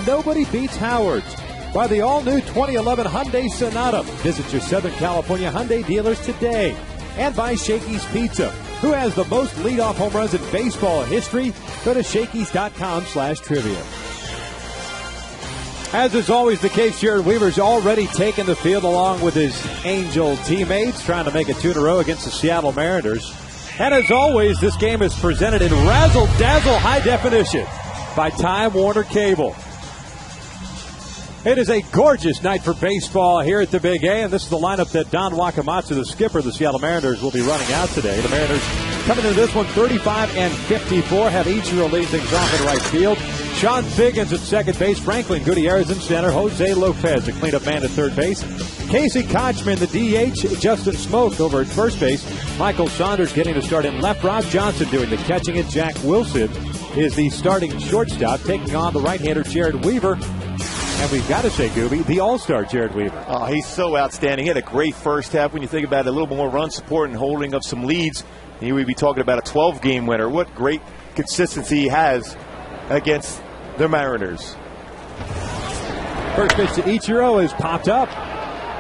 Nobody beats Howard's. By the all-new 2011 Hyundai Sonata. Visit your Southern California Hyundai dealers today. And by Shakey's Pizza. Who has the most leadoff home runs in baseball history? Go to Shakey's.com/trivia. As is always the case, Jared Weaver's already taken the field along with his Angel teammates, trying to make it 2 in a row against the Seattle Mariners. And as always, this game is presented in razzle-dazzle high definition by Time Warner Cable. It is a gorgeous night for baseball here at the Big A, and this is the lineup that Don Wakamatsu, the skipper of the Seattle Mariners, will be running out today. The Mariners coming into this one 35-54, have Ichiro lead things off in right field. Sean Figgins at second base, Franklin Gutierrez in center, Jose Lopez, the cleanup man at third base. Casey Kochman, the DH, Justin Smoke over at first base. Michael Saunders getting to start in left. Rob Johnson doing the catching, and Jack Wilson is the starting shortstop, taking on the right-hander Jared Weaver. And we've got to say, Gooby, the all-star Jared Weaver. Oh, he's so outstanding. He had a great first half. When you think about it, a little more run support and holding of some leads, here we'd be talking about a 12-game winner. What great consistency he has against the Mariners. First pitch to Ichiro is popped up.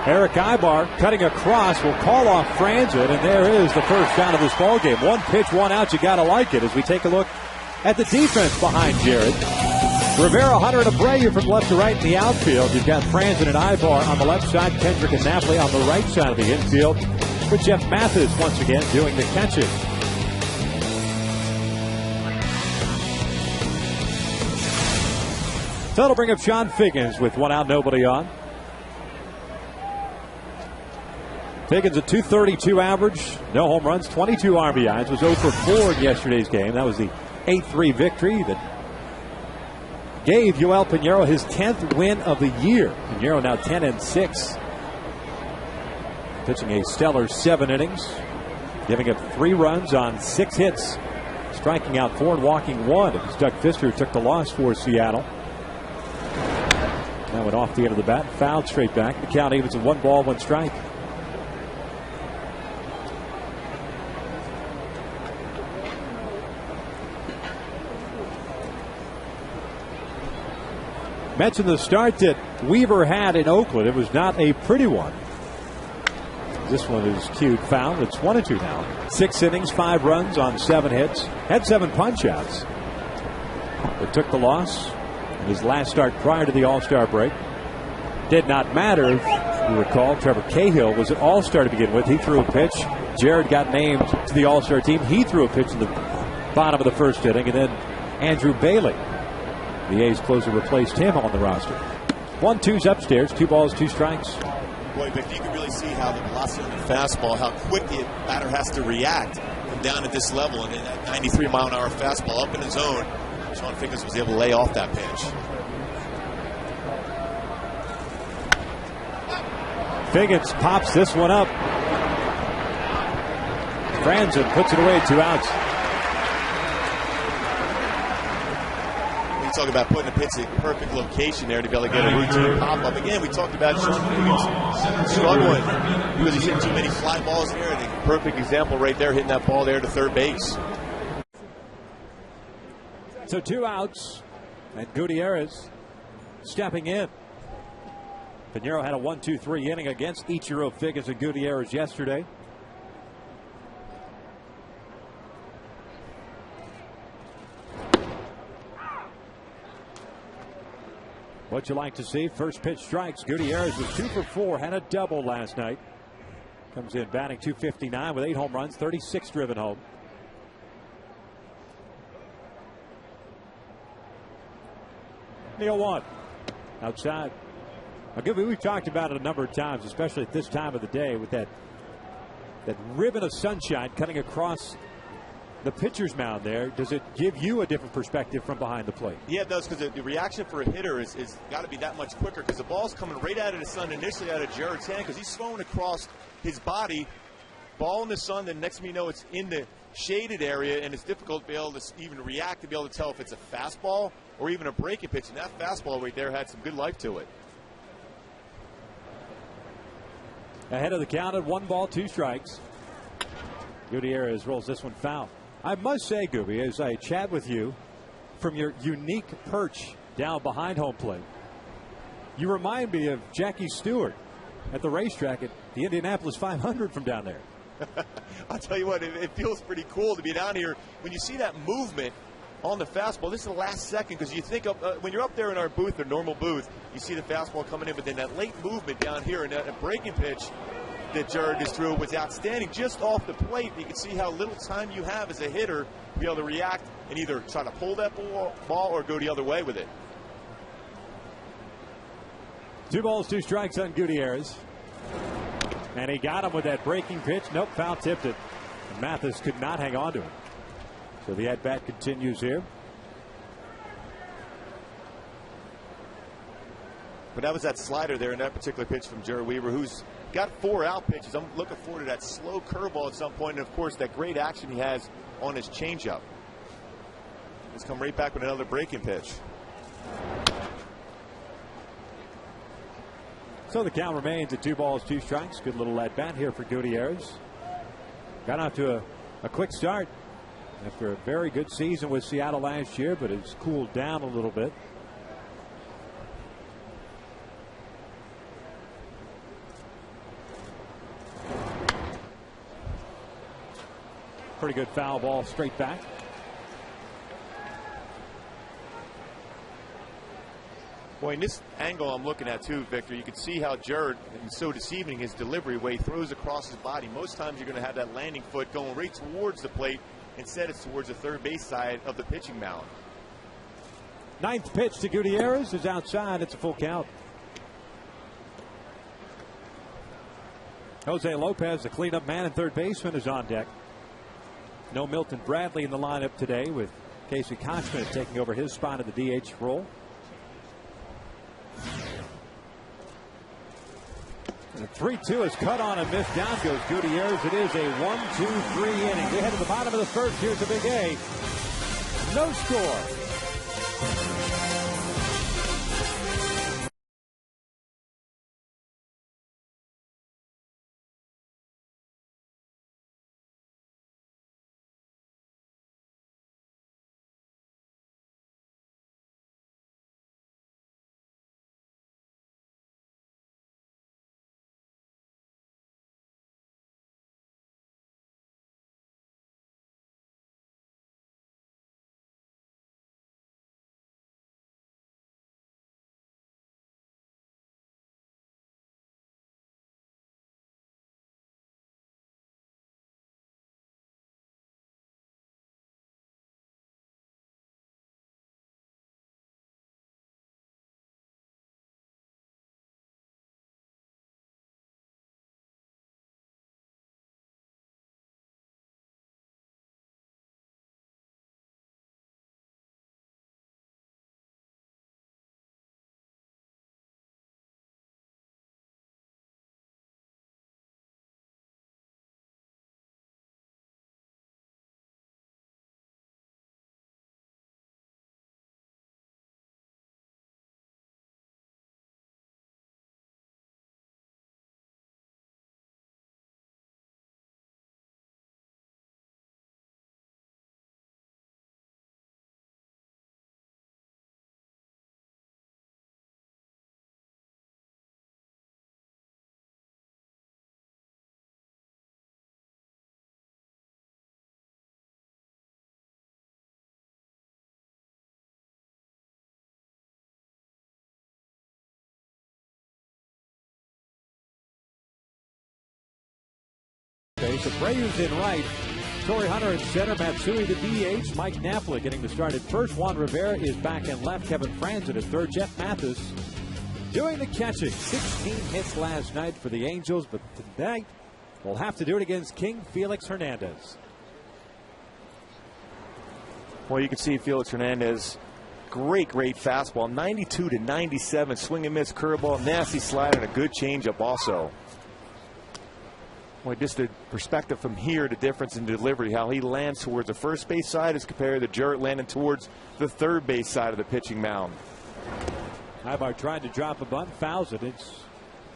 Eric Ibar cutting across will call off Franzen, and there is the first down of this ball game. One pitch, one out. You got to like it as we take a look at the defense behind Jared. Rivera, Hunter, and Abreu from left to right in the outfield. You've got Franzen and Ibar on the left side, Kendrick and Napoli on the right side of the infield, with Jeff Mathis once again doing the catching. So that'll bring up Sean Figgins with one out, nobody on. Figgins a .232 average, no home runs, 22 RBIs, was 0 for 4 in yesterday's game. That was the 8-3 victory that gave Yoel Pinheiro his 10th win of the year. Pinheiro now 10-6. Pitching a stellar 7 innings, giving up 3 runs on 6 hits, striking out 4 and walking 1. It was Doug Fister who took the loss for Seattle. That went off the end of the bat, fouled straight back. The count evens at 1 ball, 1 strike. Mentioned the start that Weaver had in Oakland. It was not a pretty one. This one is cued foul. It's 1-2 now. 6 innings, 5 runs on 7 hits. Had 7 punch-outs. But took the loss in his last start prior to the All-Star break. Did not matter. If you recall, Trevor Cahill was an All-Star to begin with. He threw a pitch. Jared got named to the All-Star team. He threw a pitch in the bottom of the first inning. And then Andrew Bailey, the A's closer, replaced him on the roster. 1-2's upstairs, 2 balls, 2 strikes. Boy, Vic, you can really see how the velocity of the fastball, how quick the batter has to react from down at this level. And in that 93-mile-an-hour fastball up in his zone, Sean Figgins was able to lay off that pitch. Figgins pops this one up. Franzen puts it away, 2 outs. Talk about putting the pitch in a perfect location there to be able to get a routine pop-up. Again, we talked about Sean Figgins struggling because he's hitting too many fly balls here. And a perfect example right there, hitting that ball there to third base. So 2 outs, and Gutierrez stepping in. Pinheiro had a 1-2-3 inning against Ichiro, Figgins, and Gutierrez yesterday. What you like to see, first pitch strikes. Gutierrez was 2 for 4, had a double last night. Comes in batting .259 with 8 home runs, 36 driven home. Neil 1 outside. We've talked about it a number of times, especially at this time of the day, with that ribbon of sunshine cutting across the pitcher's mound there. Does it give you a different perspective from behind the plate? Yeah, it does, because the reaction for a hitter is got to be that much quicker, because the ball's coming right out of the sun, initially out of Jared's hand, because he's throwing across his body. Ball in the sun, then next thing you know, it's in the shaded area, and it's difficult to be able to even react, to be able to tell if it's a fastball or even a breaking pitch. And that fastball right there had some good life to it. Ahead of the count at 1 ball, 2 strikes. Gutierrez rolls this one foul. I must say, Gooby, as I chat with you from your unique perch down behind home plate. You remind me of Jackie Stewart at the racetrack at the Indianapolis 500 from down there. I'll tell you what, it feels pretty cool to be down here. When you see that movement on the fastball, this is the last second, because you think of, when you're up there in our booth, or normal booth, you see the fastball coming in, but then that late movement down here and that breaking pitch that Jared just threw was outstanding. Just off the plate, you can see how little time you have as a hitter to be able to react and either try to pull that ball or go the other way with it. 2 balls, 2 strikes on Gutierrez. And he got him with that breaking pitch. Nope, foul tipped it. And Mathis could not hang on to it. So the at-bat continues here. But that was that slider there in that particular pitch from Jared Weaver, who's got 4 out pitches. I'm looking forward to that slow curveball at some point, and of course that great action he has on his changeup. He's come right back with another breaking pitch. So the count remains at 2 balls, 2 strikes. Good little at bat here for Gutierrez. Got off to a quick start after a very good season with Seattle last year, but it's cooled down a little bit. Pretty good foul ball straight back. Boy, in this angle I'm looking at too, Victor, you can see how Jared is so deceiving his delivery way he throws across his body. Most times you're going to have that landing foot going right towards the plate. Instead, it's towards the third base side of the pitching mound. 9th pitch to Gutierrez is outside. It's a full count. Jose Lopez, the cleanup man and third baseman, is on deck. No Milton Bradley in the lineup today, with Casey Kochman taking over his spot in the DH role. And 3-2 is cut on and missed. Down goes Gutierrez. It is a 1-2-3 inning. We head to the bottom of the first. Here's the big A. No score. Abreu's in right. Torrey Hunter in center. Matsui the DH. Mike Knafler getting the start at first. Juan Rivera is back in left. Kevin Franzen at third. Jeff Mathis doing the catching. 16 hits last night for the Angels, but tonight we'll have to do it against King Felix Hernandez. Well, you can see Felix Hernandez. Great fastball. 92 to 97. Swing and miss curveball. Nasty slider and a good changeup also. Boy, just the perspective from here, the difference in delivery, how he lands towards the first base side as compared to Jarrett landing towards the third base side of the pitching mound. Ibar tried to drop a bunt, fouls it. It's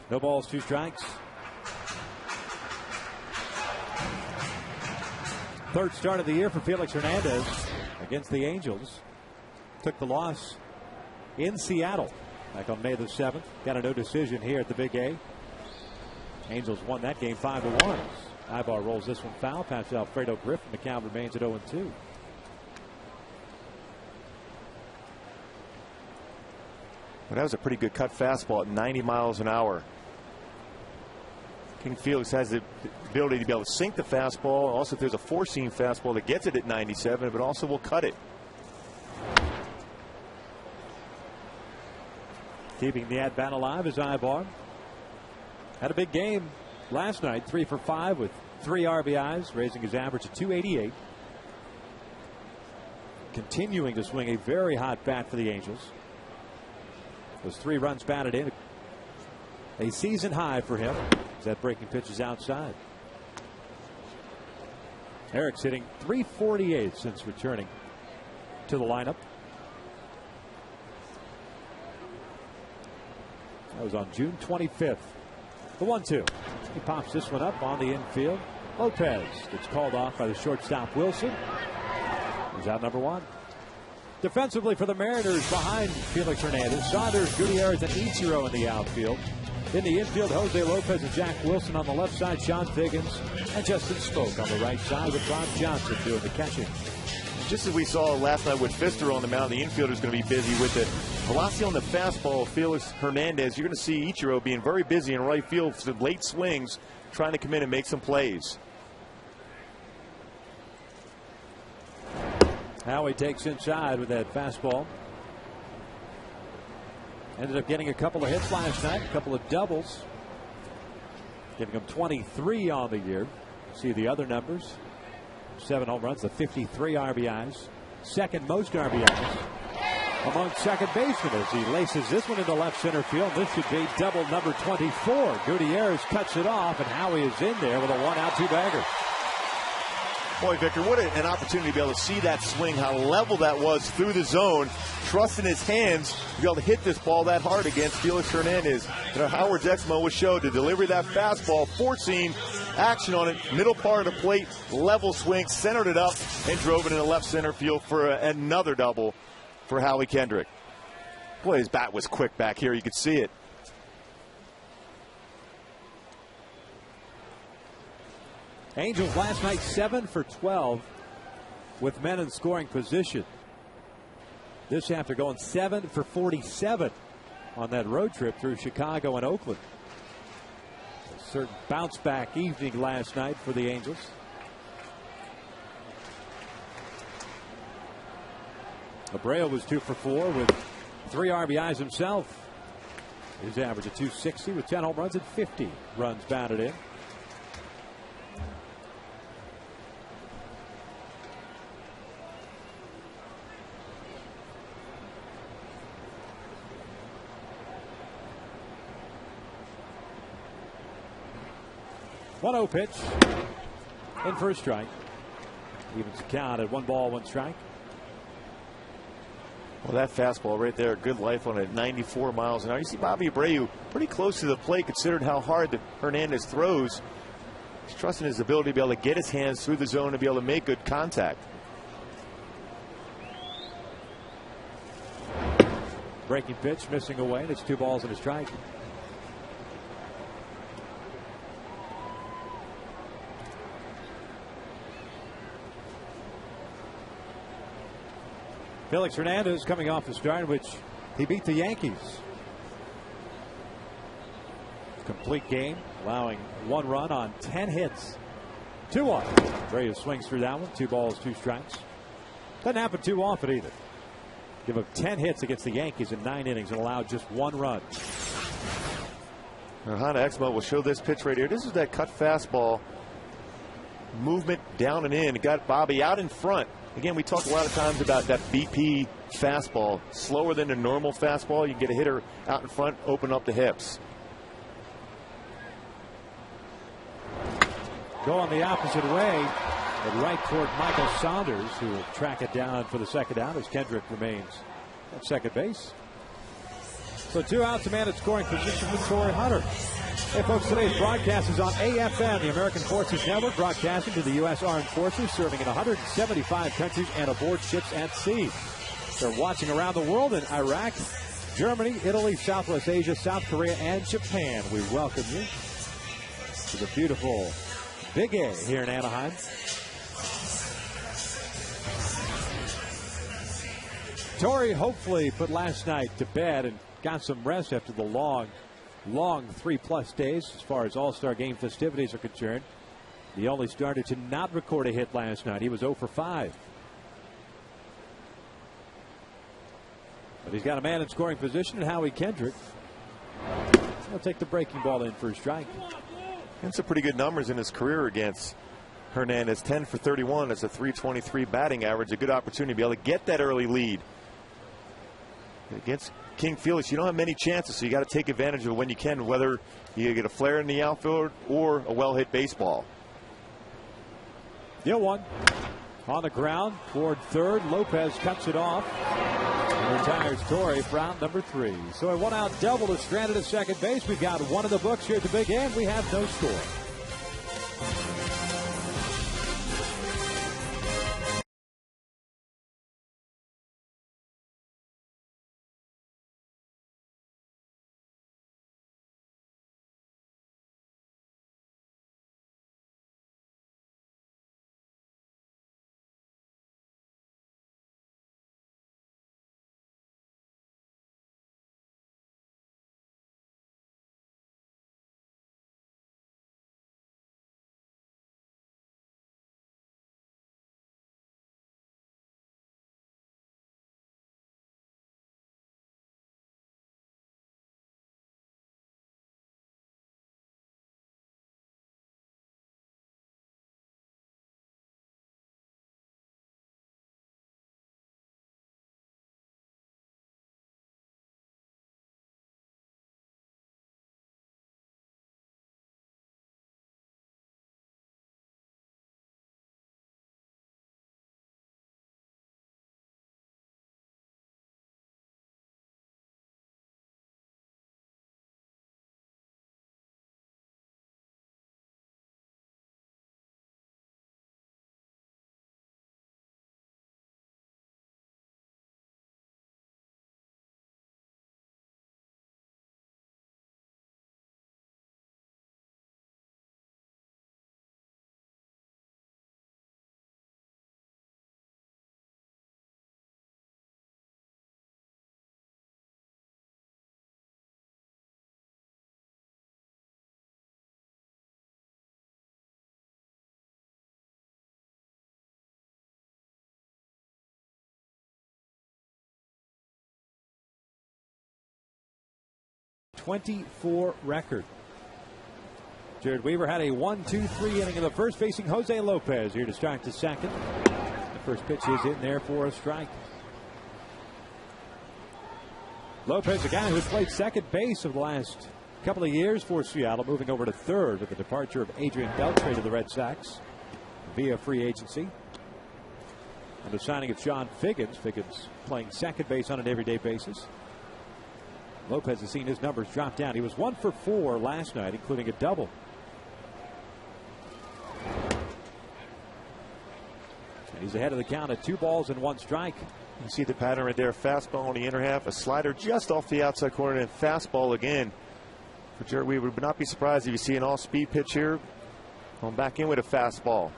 no balls, 2 strikes. Third start of the year for Felix Hernandez against the Angels. Took the loss in Seattle back on May the 7th. Got a no decision here at the Big A. Angels won that game 5-1. Ibar rolls this one foul past Alfredo Griffin. The count remains at 0-2. Well, that was a pretty good cut fastball at 90 miles an hour. King Felix has the ability to be able to sink the fastball. Also, if there's a four-seam fastball that gets it at 97, but also will cut it. Keeping the at-bat alive is Ibar. Had a big game last night, 3 for 5 with 3 RBIs, raising his average to 288. Continuing to swing a very hot bat for the Angels. Those 3 runs batted in. A season high for him. That breaking pitch is outside. Eric's hitting .348 since returning to the lineup. That was on June 25th. The 1-2. He pops this one up on the infield. Lopez gets called off by the shortstop Wilson. He's out number 1. Defensively for the Mariners behind Felix Hernandez, Saunders, Gutierrez, and Ichiro in the outfield. In the infield, Jose Lopez and Jack Wilson on the left side, Sean Figgins and Justin Smoak on the right side with Bob Johnson doing the catching. Just as we saw last night with Pfister on the mound, the infielder is going to be busy with the velocity on the fastball of Felix Hernandez. You're going to see Ichiro being very busy in right field for some late swings, trying to come in and make some plays. Howie takes inside with that fastball. Ended up getting a couple of hits last night, a couple of doubles, giving him 23 on the year. See the other numbers: 7 home runs, the 53 RBIs, second most RBIs among second basemen as he laces this one into left center field. This should be double number 24. Gutierrez cuts it off, and Howie is in there with a 1-out 2-bagger. Boy, Victor, what an opportunity to be able to see that swing, how level that was through the zone, trusting his hands to be able to hit this ball that hard against Felix Hernandez. Howard's Exmo was showed to deliver that fastball, four-seam action on it, middle part of the plate, level swing, centered it up, and drove it into left center field for another double for Howie Kendrick. Boy, his bat was quick back here. You could see it. Angels last night 7 for 12 with men in scoring position. This after going 7 for 47 on that road trip through Chicago and Oakland. A certain bounce back evening last night for the Angels. Abreu was 2 for 4 with 3 RBIs himself. His average of 260 with 10 home runs and 50 runs batted in. One-0 pitch in for a strike. Evens the count at 1 ball, 1 strike. Well, that fastball right there, good life on it, 94 miles an hour. You see Bobby Abreu pretty close to the plate, considering how hard that Hernandez throws. He's trusting his ability to be able to get his hands through the zone and be able to make good contact. Breaking pitch, missing away, and it's 2 balls and a strike. Felix Hernandez coming off the start in which he beat the Yankees. Complete game, allowing 1 run on 10 hits. 2-1. Abreu swings through that one. 2 balls, 2 strikes. Doesn't happen too often either. Give up 10 hits against the Yankees in 9 innings and allowed just 1 run. Honda Exmo will show this pitch right here. This is that cut fastball. Movement down and in. It got Bobby out in front. Again, we talk a lot of times about that BP fastball. Slower than a normal fastball. You can get a hitter out in front, open up the hips. Go on the opposite way, but right toward Michael Saunders, who will track it down for the second out as Kendrick remains at second base. So 2 outs, a man at scoring position with Torrey Hunter. Hey folks, today's broadcast is on AFN, the American Forces Network, broadcasting to the U.S. Armed Forces, serving in 175 countries and aboard ships at sea. They're watching around the world in Iraq, Germany, Italy, Southwest Asia, South Korea, and Japan. We welcome you to the beautiful Big A here in Anaheim. Torrey hopefully put last night to bed and got some rest after the long 3+ days as far as All-Star Game festivities are concerned. The only starter to not record a hit last night. He was 0 for 5. But he's got a man in scoring position in Howie Kendrick. He'll take the breaking ball in for a strike. And some pretty good numbers in his career against Hernandez. 10 for 31. That's a .323 batting average. A good opportunity to be able to get that early lead. Against King Felix, you don't have many chances, so you got to take advantage of it when you can, whether you get a flare in the outfield or a well-hit baseball. The 0-1 on the ground toward third. Lopez cuts it off and retires Torrey for out number 3. So a 1-out double is stranded at second base. We've got one in the books here at the Big A. We have no score. .24 record. Jared Weaver had a 1-2-3 inning in the first, facing Jose Lopez here to start the second. The first pitch is in there for a strike. Lopez, a guy who played second base over the last couple of years for Seattle, moving over to third with the departure of Adrian Beltre to the Red Sox via free agency. And the signing of John Figgins. Figgins playing second base on an everyday basis. Lopez has seen his numbers drop down. He was 1 for 4 last night, including a double. And he's ahead of the count at 2 balls and 1 strike. You see the pattern right there. Fastball on the inner half, a slider just off the outside corner, and fastball again for Jared Weaver. Would not be surprised if you see an all-speed pitch here. Going back in with a fastball.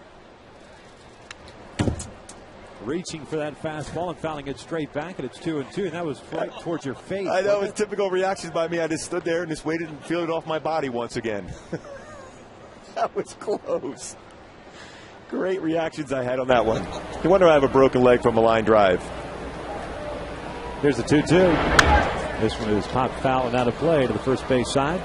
Reaching for that fastball and fouling it straight back, and it's 2-2, and that was right towards your face. I know, it was typical reactions by me. I just stood there and just waited and fielded off my body once again. That was close. Great reactions I had on that one. No wonder I have a broken leg from a line drive. Here's the 2-2. This one is popped foul and out of play to the first base side.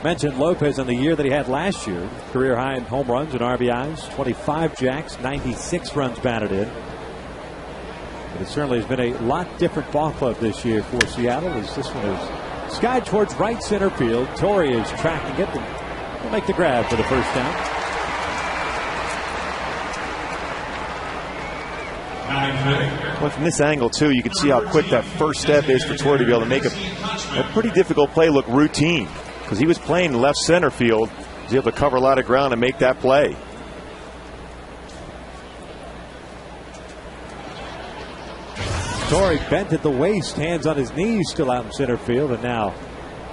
Mentioned Lopez on the year that he had last year. Career high in home runs and RBIs. 25 jacks, 96 runs batted in. But it certainly has been a lot different ball club this year for Seattle, as this one is skied towards right center field. Torrey is tracking it and will make the grab for the first down. Well, from this angle, too, you can see how quick that first step is for Torrey to be able to make a pretty difficult play look routine. Because he was playing left center field. He was able to cover a lot of ground and make that play. Torrey bent at the waist, hands on his knees, still out in center field, and now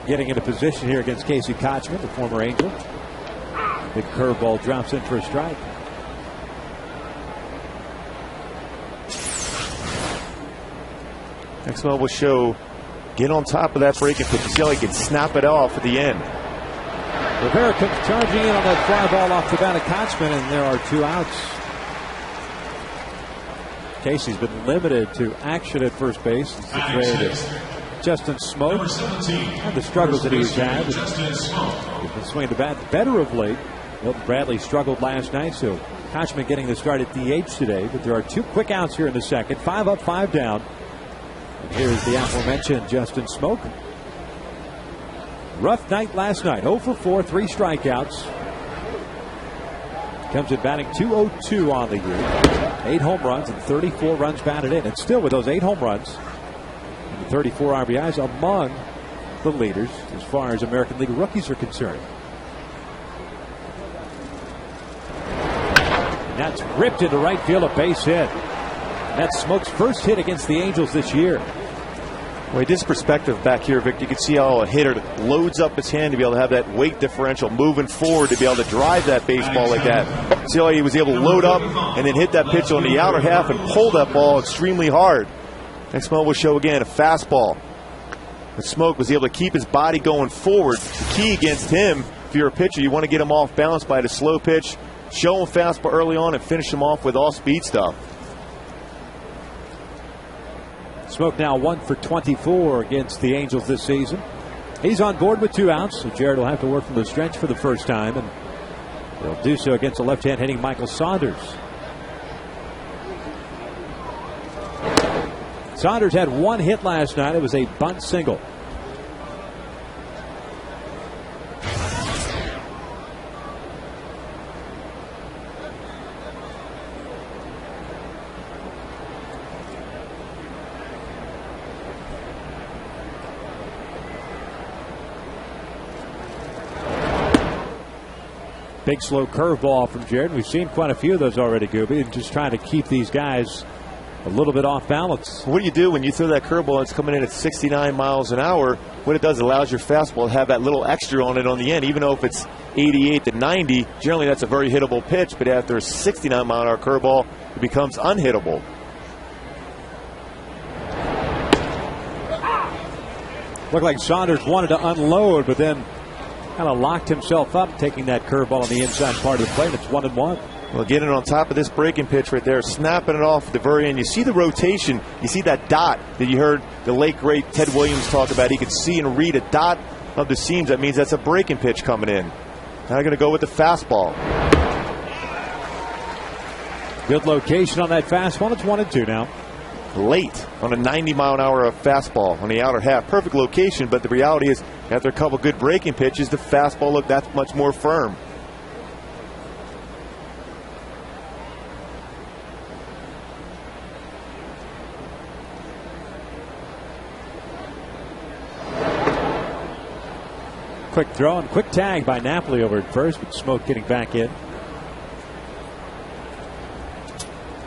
getting into position here against Casey Kotchman, the former Angel. Big curveball drops in for a strike. Next one will show get on top of that breaking pitch. You see how he can snap it off at the end. Rivera comes charging in on that fly ball off the bat of Kotchman, and there are 2 outs. Casey's been limited to action at first base since the trade of Justin Smoak. And the struggles that he's had. He's been swinging the bat better of late. Milton Bradley struggled last night, so Kotchman getting the start at DH today. But there are 2 quick outs here in the second. 5 up, 5 down. And here's the aforementioned Justin Smoak. Rough night last night. 0 for 4, 3 strikeouts. Comes in batting .202 on the year. 8 home runs and 34 runs batted in. And still with those 8 home runs and 34 RBIs among the leaders as far as American League rookies are concerned. And that's ripped into right field, a base hit. That's Smoak's first hit against the Angels this year. Well, this perspective back here, Vic, you can see how a hitter loads up his hand to be able to have that weight differential moving forward to be able to drive that baseball like that. See how he was able to load up and then hit that pitch on the outer half and pull that ball extremely hard. Next one will show again a fastball. But Smoak was able to keep his body going forward. The key against him, if you're a pitcher, you want to get him off balance by the slow pitch, show him fastball early on, and finish him off with all speed stuff. Smoak now 1 for 24 against the Angels this season. He's on board with 2 outs, so Jared will have to work from the stretch for the first time, and he'll do so against a left-hand hitting Michael Saunders. Saunders had 1 hit last night. It was a bunt single. Big slow curveball from Jared. We've seen quite a few of those already, Gooby, and just trying to keep these guys a little bit off balance. What do you do when you throw that curveball? It's coming in at 69 miles an hour. What it does, it allows your fastball to have that little extra on it on the end. Even though if it's 88 to 90, generally that's a very hittable pitch. But after a 69 mile an hour curveball, it becomes unhittable. Looked like Saunders wanted to unload, but then kind of locked himself up, taking that curveball on the inside part of the plate. It's 1-1. Well, getting on top of this breaking pitch right there, snapping it off at the very end. You see the rotation. You see that dot that you heard the late, great Ted Williams talk about. He could see and read a dot of the seams. That means that's a breaking pitch coming in. Now they're going to go with the fastball. Good location on that fastball. It's 1-2 now. Late on a 90 mile an hour fastball on the outer half. Perfect location, but the reality is after a couple good breaking pitches, the fastball looked that much more firm. Quick throw and quick tag by Napoli over at first, but Smoak getting back in.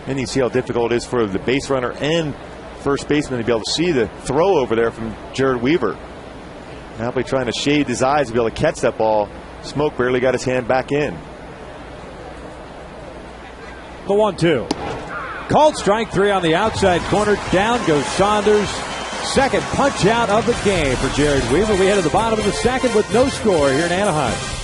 And you see how difficult it is for the base runner and first baseman to be able to see the throw over there from Jared Weaver. Napoli trying to shade his eyes to be able to catch that ball. Smoak barely got his hand back in. The 1-2. Called strike 3 on the outside corner. Down goes Saunders. Second punch out of the game for Jared Weaver. We head to the bottom of the second with no score here in Anaheim.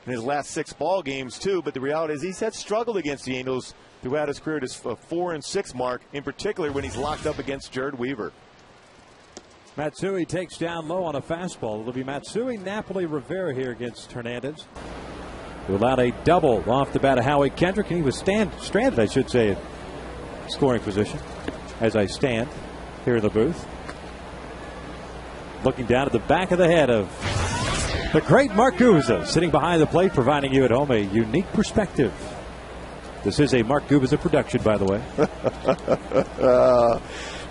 in his last 6 ball games, too. But the reality is he's had struggled against the Angels throughout his career, this 4-6 mark, in particular when he's locked up against Jared Weaver. Matsui takes down low on a fastball. It'll be Matsui, Napoli, Rivera here against Hernandez, who allowed a double off the bat of Howie Kendrick, and he was stranded, I should say, in scoring position as I stand here in the booth, looking down at the back of the head of the great Mark Gubicza, sitting behind the plate, providing you at home a unique perspective. This is a Mark Gubicza production, by the way.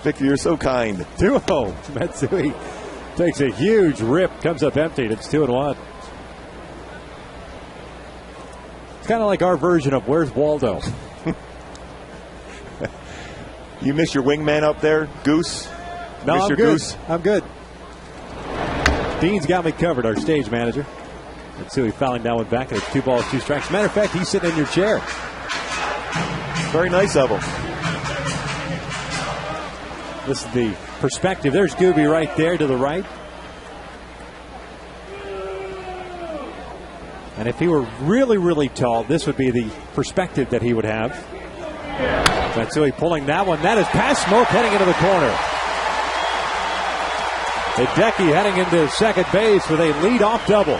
Victor, you're so kind. 2-0. Matsui takes a huge rip, comes up empty. It's 2-1. It's kind of like our version of Where's Waldo? You miss your wingman up there, Goose? No, miss I'm your good. Goose? I'm good. Dean's got me covered, our stage manager. Matsui fouling down one back, and it's 2 balls, 2 strikes. Matter of fact, he's sitting in your chair. Very nice of him. This is the perspective. There's Gooby right there to the right. And if he were really, really tall, this would be the perspective that he would have. Matsui pulling that one. That is past Smoke, heading into the corner. Hideki heading into second base with a lead-off double.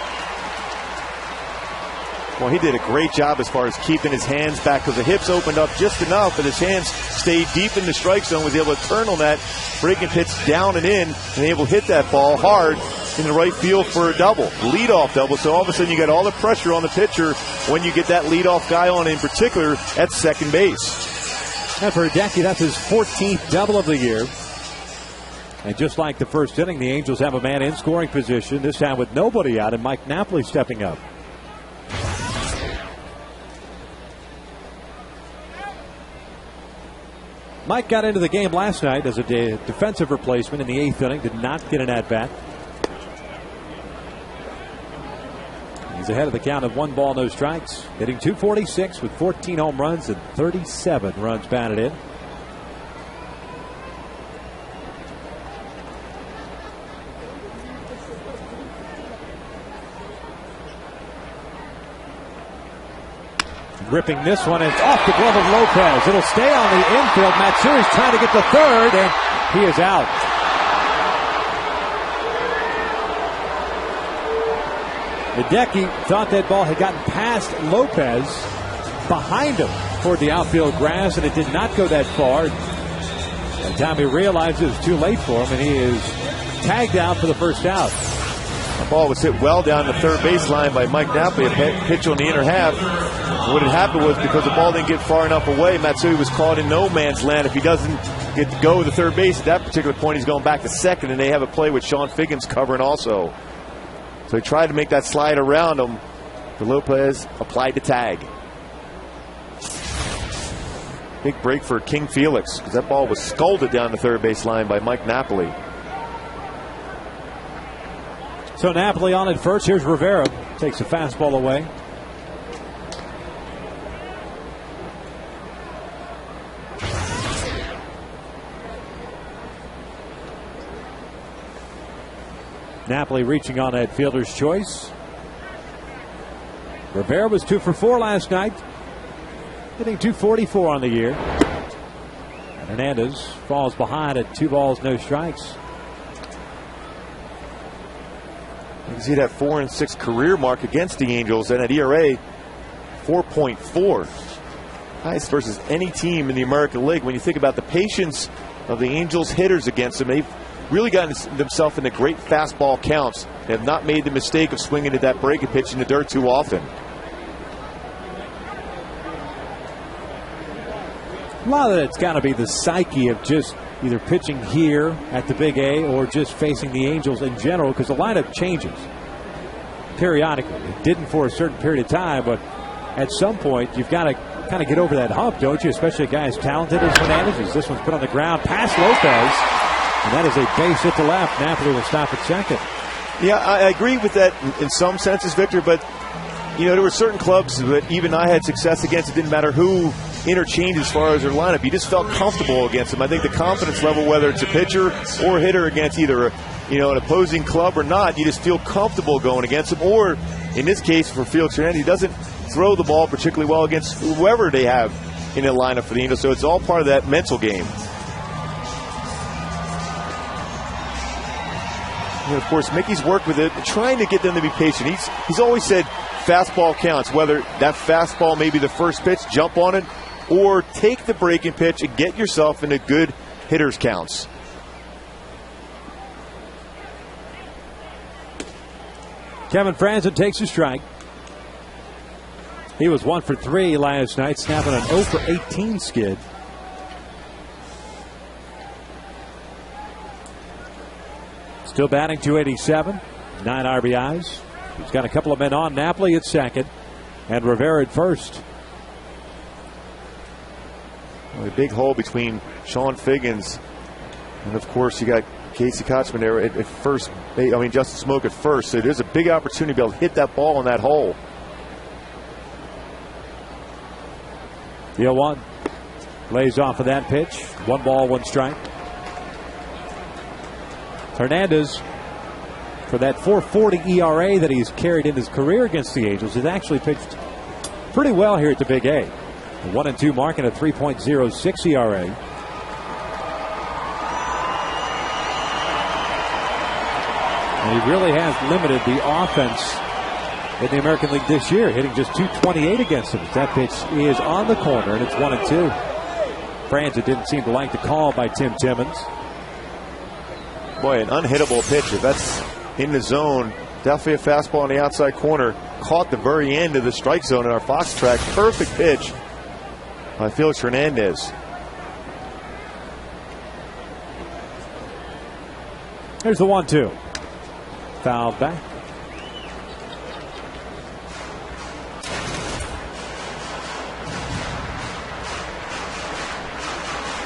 Well, he did a great job as far as keeping his hands back because the hips opened up just enough, but his hands stayed deep in the strike zone, was able to turn on that breaking pitch down and in, and able to hit that ball hard in the right field for a double, leadoff double. So all of a sudden you got all the pressure on the pitcher when you get that leadoff guy on, in particular at second base. And for Hideki, that's his 14th double of the year. And just like the first inning, the Angels have a man in scoring position, this time with nobody out, and Mike Napoli stepping up. Mike got into the game last night as a defensive replacement in the 8th inning. Did not get an at-bat. He's ahead of the count of 1 ball, no strikes. Hitting .246 with 14 home runs and 37 runs batted in. Ripping this one, and it's off the glove of Lopez. It'll stay on the infield. Matsui's trying to get to third, and he is out. Hideki thought that ball had gotten past Lopez, behind him toward the outfield grass, and it did not go that far. By the time he realized it was too late for him, and he is tagged out for the first out. The ball was hit well down the third baseline by Mike Napoli, a pitch on the inner half. What had happened was because the ball didn't get far enough away, Matsui was caught in no man's land. If he doesn't get to go to the third base at that particular point, he's going back to second, and they have a play with Sean Figgins covering also. So he tried to make that slide around him, but Lopez applied the tag. Big break for King Felix because that ball was scolded down the third baseline by Mike Napoli. So Napoli on at first. Here's Rivera. Takes a fastball away. Napoli reaching on that fielder's choice. Rivera was 2 for 4 last night, hitting .244 on the year. And Hernandez falls behind at 2 balls, no strikes. You can see that 4-6 career mark against the Angels, and at ERA 4.4. Highest versus any team in the American League. When you think about the patience of the Angels hitters against them, they've really gotten themselves into great fastball counts. They have not made the mistake of swinging at that breaking pitch in the dirt too often. A lot of it's got to be the psyche of just either pitching here at the Big A or just facing the Angels in general, because the lineup changes periodically. It didn't for a certain period of time, but at some point you've got to kind of get over that hump, don't you? Especially a guy as talented as Hernandez. As this one's put on the ground past Lopez. And that is a base hit to left. Napoli will stop at second. Yeah, I agree with that in some senses, Victor, but you know, there were certain clubs that even I had success against. It didn't matter who interchanged as far as their lineup. You just felt comfortable against them. I think the confidence level, whether it's a pitcher or a hitter against either an opposing club or not, you just feel comfortable going against them. Or in this case for Felix Hernandez, he doesn't throw the ball particularly well against whoever they have in the lineup for the Angels. So it's all part of that mental game. And of course, Mickey's worked with it, trying to get them to be patient. He's always said fastball counts, whether that fastball may be the first pitch, jump on it, or take the breaking pitch and get yourself into good hitters counts. Kevin Frandsen takes a strike. He was 1 for 3 last night, snapping an 0 for 18 skid. Still batting .287, 9 RBIs. He's got a couple of men on. Napoli at second and Rivera at first. Well, a big hole between Sean Figgins and, of course, you got Casey Kotchman there at first. Justin Smoak at first. So there's a big opportunity to be able to hit that ball in that hole. The 0-1 lays off of that pitch. 1 ball, 1 strike. Hernandez, for that 4.40 ERA that he's carried in his career against the Angels, has actually pitched pretty well here at the Big A. A 1-2 mark and a 3.06 ERA. And he really has limited the offense in the American League this year, hitting just .228 against him. That pitch is on the corner, and it's 1-2. Frandsen didn't seem to like the call by Tim Timmons. Boy, an unhittable pitch. If that's in the zone, definitely a fastball on the outside corner. Caught the very end of the strike zone in our Fox track. Perfect pitch by Felix Hernandez. Here's the 1-2. Fouled back.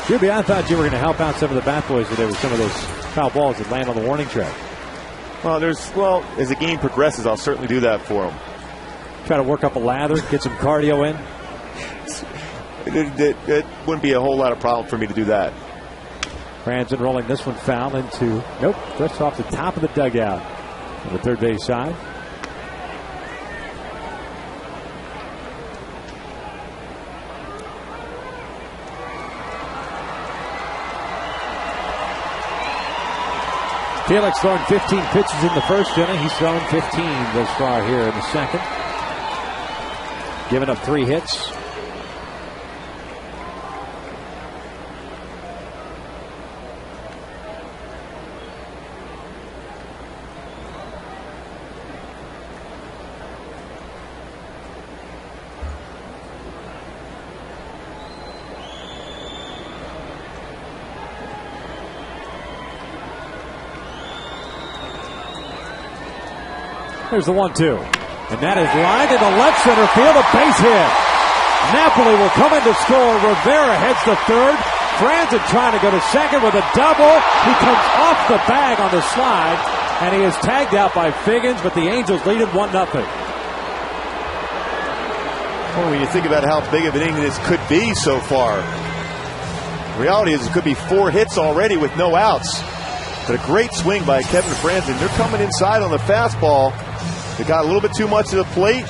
Jimmy, I thought you were going to help out some of the bat boys today with some of those foul balls that land on the warning track. Well, as the game progresses, I'll certainly do that for them. Try to work up a lather, get some cardio in. It wouldn't be a whole lot of problem for me to do that. Frandsen rolling this one foul into, nope, just off the top of the dugout on the third base side. Felix throwing 15 pitches in the first inning. He's thrown 15 thus far here in the second. Giving up 3 hits. There's the 1-2. And that is lined into left center field, a base hit. Napoli will come in to score. Rivera heads to third. Frandsen trying to go to second with a double. He comes off the bag on the slide, and he is tagged out by Figgins, but the Angels lead it 1-0. Well, when you think about how big of an inning this could be so far, the reality is it could be 4 hits already with no outs. But a great swing by Kevin Frandsen. They're coming inside on the fastball. They got a little bit too much to the plate.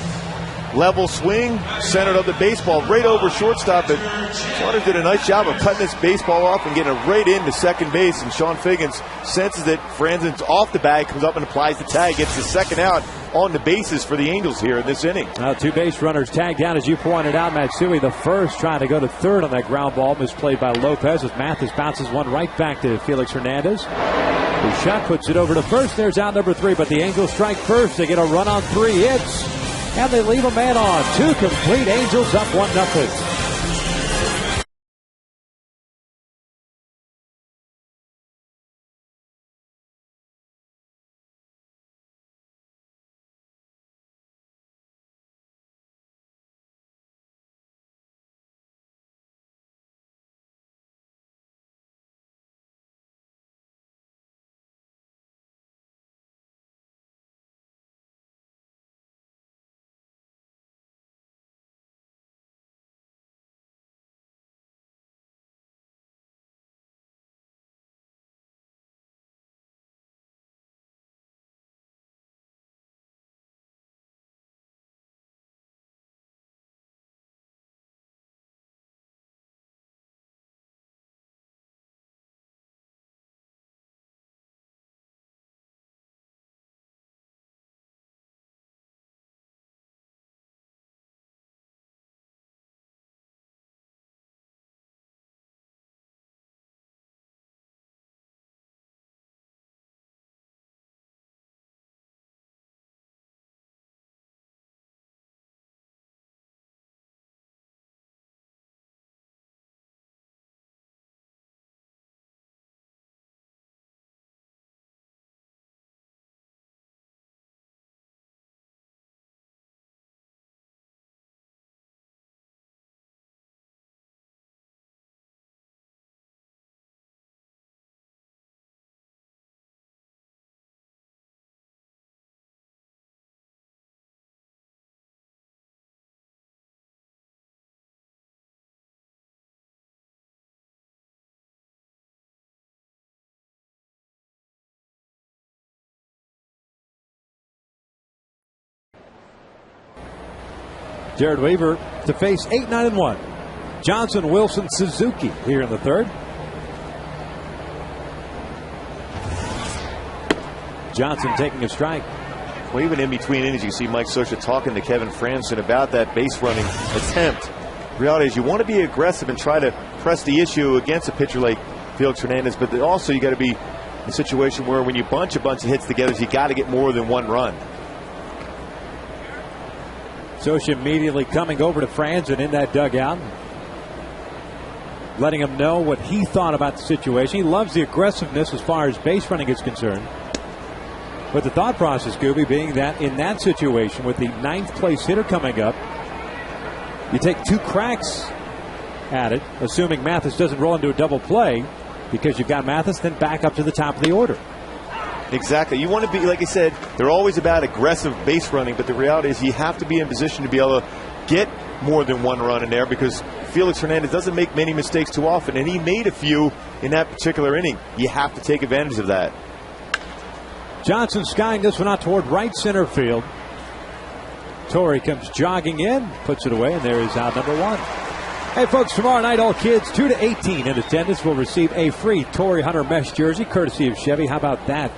Level swing, centered up the baseball right over shortstop. But Saunders did a nice job of cutting this baseball off and getting it right into second base. And Sean Figgins senses that Frandsen's off the bag, comes up and applies the tag, gets the second out on the bases for the Angels here in this inning. 2 base runners tagged down, as you pointed out. Matsui, the first, trying to go to third on that ground ball, misplayed by Lopez, as Mathis bounces one right back to Felix Hernandez. The shot puts it over to first. There's out number 3, but the Angels strike first. They get a run on 3 hits, and they leave a man on. 2 complete. Angels up 1-0. Jared Weaver to face 8-9-1. Johnson, Wilson, Suzuki here in the third. Johnson taking a strike. Well, even in between innings, you see Mike Scioscia talking to Kevin Frandsen about that base running attempt. The reality is you want to be aggressive and try to press the issue against a pitcher like Felix Hernandez, but also you got to be in a situation where when you bunch a bunch of hits together, you got to get more than one run. Scioscia immediately coming over to Frandsen in that dugout, letting him know what he thought about the situation. He loves the aggressiveness as far as base running is concerned. But the thought process, Gooby, being that in that situation with the 9th place hitter coming up, you take 2 cracks at it, assuming Mathis doesn't roll into a double play, because you've got Mathis then back up to the top of the order. Exactly. You want to be, like I said, they're always about aggressive base running, but the reality is you have to be in position to be able to get more than one run in there, because Felix Hernandez doesn't make many mistakes too often, and he made a few in that particular inning. You have to take advantage of that. Johnson skying this one out toward right center field. Torrey comes jogging in, puts it away, and there is out number 1. Hey, folks, tomorrow night, all kids 2 to 18 in attendance will receive a free Torrey Hunter mesh jersey, courtesy of Chevy. How about that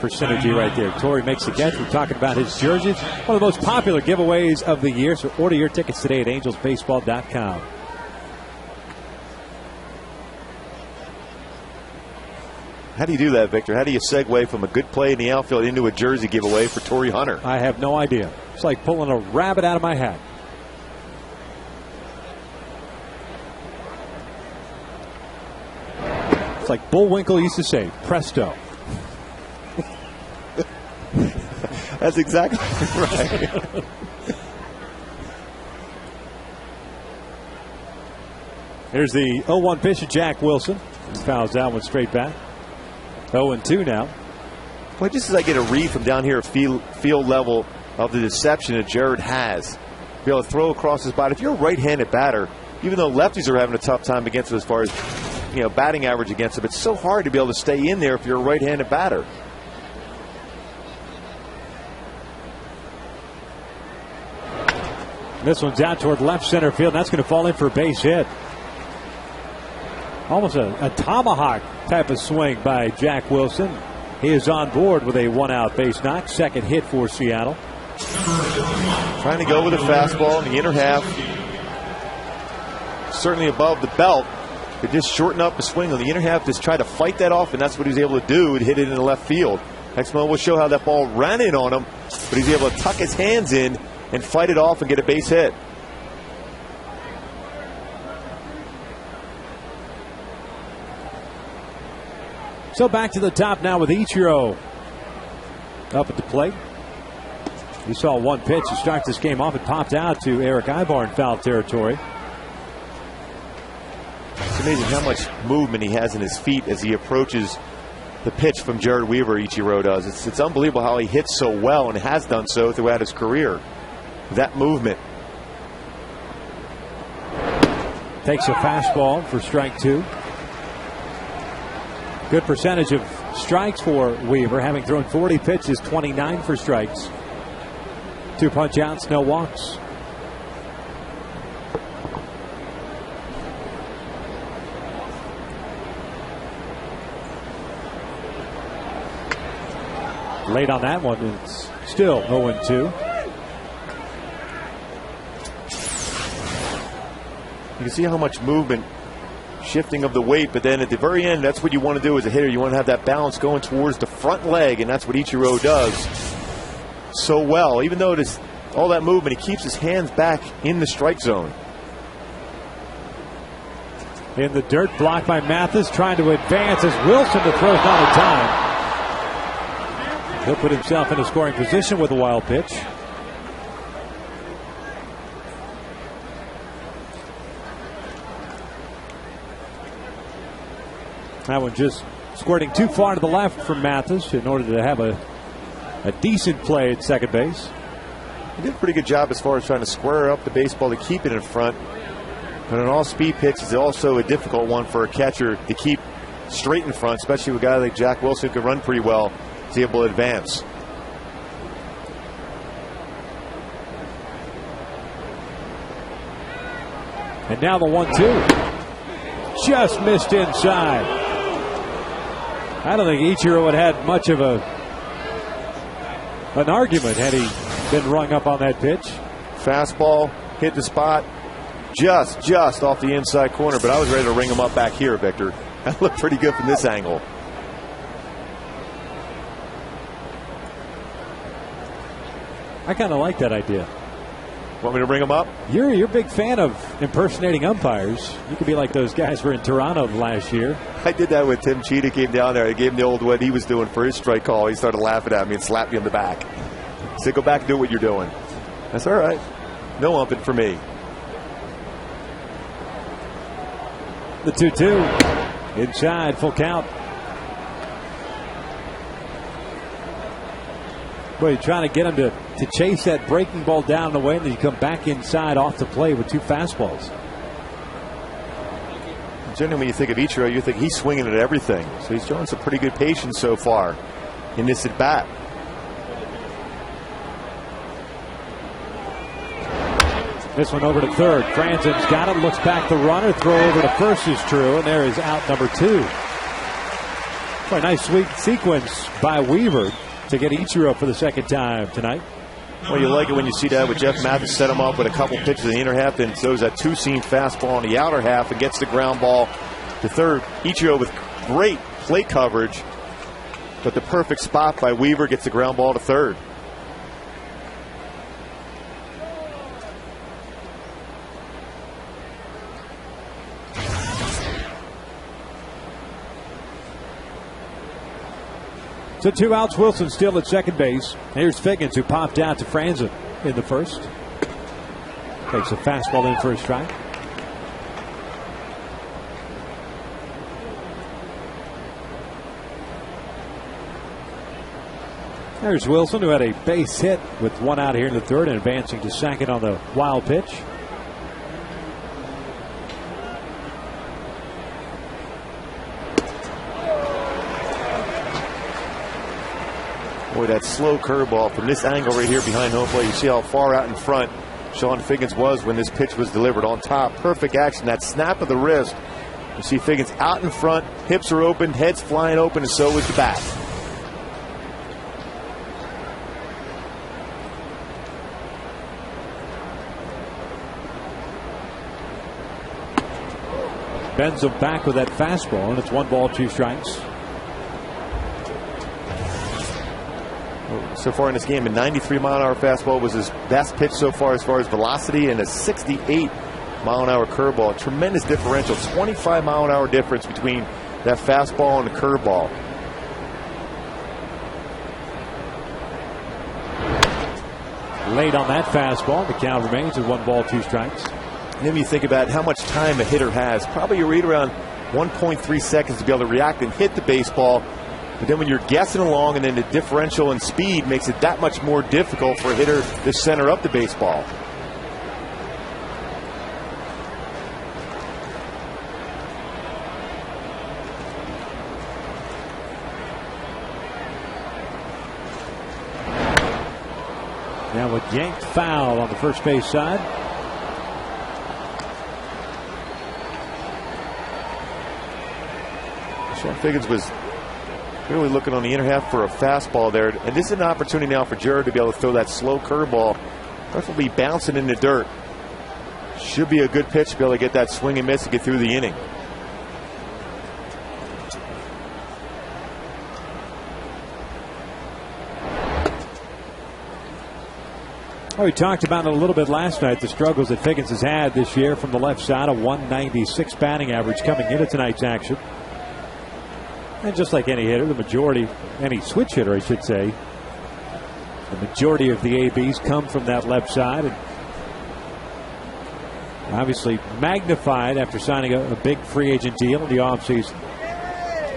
for synergy right there? Torrey makes the catch. We're talking about his jerseys. One of the most popular giveaways of the year. So order your tickets today at angelsbaseball.com. How do you do that, Victor? How do you segue from a good play in the outfield into a jersey giveaway for Torrey Hunter? I have no idea. It's like pulling a rabbit out of my hat. It's like Bullwinkle used to say, presto. That's exactly right. Here's the 0-1 pitch to Jack Wilson. He fouls that one straight back. 0-2 now. Well, just as I get a read from down here at field level of the deception that Jared has, be able to throw across his body. If you're a right-handed batter, even though lefties are having a tough time against him as far as batting average against him, it's so hard to be able to stay in there if you're a right-handed batter. This one's out toward left center field. That's going to fall in for a base hit. Almost a tomahawk type of swing by Jack Wilson. He is on board with a 1-out base knock. Second hit for Seattle. Trying to go with a fastball in the inner half. Certainly above the belt. But just shorten up the swing on the inner half. Just try to fight that off, and that's what he's able to do and hit it in the left field. Next moment will show how that ball ran in on him, but he's able to tuck his hands in and fight it off and get a base hit. So back to the top now with Ichiro up at the plate. You saw one pitch to start this game off. It popped out to Eric Ibar in foul territory. It's amazing how much movement he has in his feet as he approaches the pitch from Jared Weaver. Ichiro does. It's unbelievable how he hits so well and has done so throughout his career. That movement. Takes a fastball for strike 2. Good percentage of strikes for Weaver, having thrown 40 pitches, 29 for strikes. 2 punch outs, no walks. Late on that one, it's still 0-2. You can see how much movement, shifting of the weight, but then at the very end, that's what you want to do as a hitter. You want to have that balance going towards the front leg, and that's what Ichiro does so well. Even though it is all that movement, he keeps his hands back in the strike zone. In the dirt, blocked by Mathis, trying to advance as Wilson to throw not in time. He'll put himself in a scoring position with a wild pitch. That one just squirting too far to the left from Mathis in order to have a decent play at second base. He did a pretty good job as far as trying to square up the baseball to keep it in front. But an all-speed pitch is also a difficult one for a catcher to keep straight in front, especially with a guy like Jack Wilson who can run pretty well. He's able to advance. And now the 1-2. Just missed inside. I don't think Ichiro would have had much of an argument had he been rung up on that pitch. Fastball hit the spot just off the inside corner, but I was ready to ring him up back here, Victor. That looked pretty good from this angle. I kind of like that idea. Want me to bring him up? You're a big fan of impersonating umpires. You could be like those guys who were in Toronto last year. I did that with Tim Cheetah. Came down there. I gave him the old what he was doing for his strike call. He started laughing at me and slapped me on the back. He said, "Go back and do what you're doing." That's all right. No umping for me. The 2-2. Inside, full count. Well, you're trying to get him to chase that breaking ball down the way, and then you come back inside off the play with 2 fastballs. Generally, when you think of Ichiro, you think he's swinging at everything. So he's showing some pretty good patience so far in this at bat. This one over to third. Franzen's got it. Looks back the runner. Throw over to first is true, and there is out number 2. Quite a nice sweet sequence by Weaver to get Ichiro for the second time tonight. Well, you like it when you see that with Jeff Mathis set him up with a couple pitches in the inner half, then throws that 2-seam fastball in the outer half and gets the ground ball to third. Ichiro with great plate coverage, but the perfect spot by Weaver gets the ground ball to third. So 2 outs, Wilson still at second base. Here's Figgins, who popped out to Franzen in the first. Takes a fastball in for a strike. There's Wilson, who had a base hit with 1 out here in the third and advancing to second on the wild pitch. Boy, that slow curveball from this angle right here behind home plate. You see how far out in front Sean Figgins was when this pitch was delivered. On top, perfect action. That snap of the wrist. You see Figgins out in front. Hips are open. Head's flying open, and so is the bat. Bends him back with that fastball, and it's 1 ball, 2 strikes. So far in this game, a 93-mile-an-hour fastball was his best pitch so far as velocity, and a 68-mile-an-hour curveball. A tremendous differential, 25-mile-an-hour difference between that fastball and the curveball. Late on that fastball, the count remains at 1 ball, 2 strikes. And then you think about how much time a hitter has. Probably right around 1.3 seconds to be able to react and hit the baseball. But then when you're guessing along, and then the differential in speed makes it that much more difficult for a hitter to center up the baseball. Now a yanked foul on the first base side. Sean Figgins was really looking on the inner half for a fastball there. And this is an opportunity now for Jared to be able to throw that slow curveball, preferably bouncing in the dirt. Should be a good pitch to be able to get that swing and miss to get through the inning. Oh, we talked about it a little bit last night, the struggles that Figgins has had this year from the left side. A 196 batting average coming into tonight's action. And just like any hitter, the majority, any switch hitter, I should say, the majority of the ABs come from that left side. And obviously magnified after signing a big free agent deal in the offseason.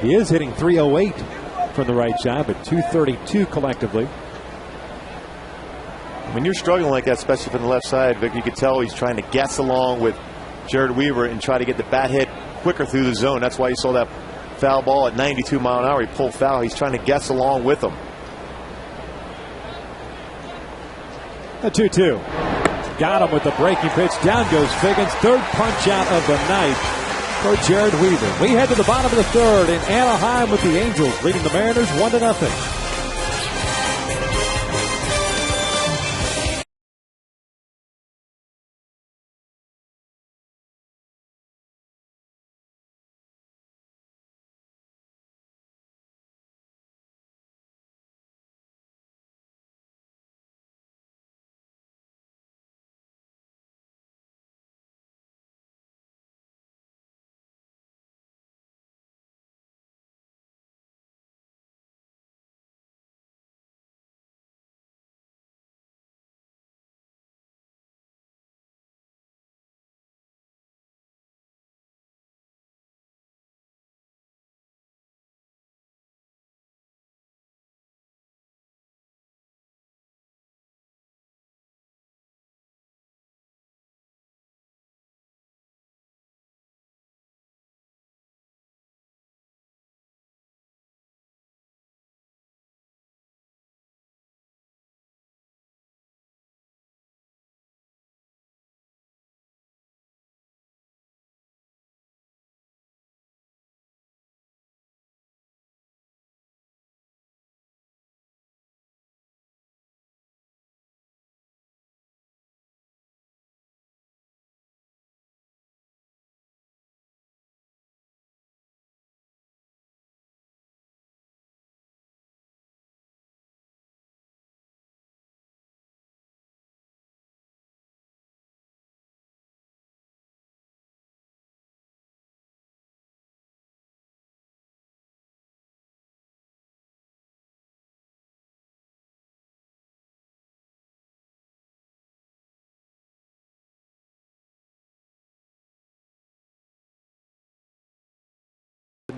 He is hitting .308 from the right side, but .232 collectively. When you're struggling like that, especially from the left side, Vic, you could tell he's trying to guess along with Jared Weaver and try to get the bat hit quicker through the zone. That's why you saw that foul ball at 92 mile an hour. He pulled foul. He's trying to guess along with him. A 2-2. got him with the breaking pitch. Down goes Figgins. Third punch out of the night for Jared Weaver. We head to the bottom of the third in Anaheim with the Angels leading the Mariners 1-0.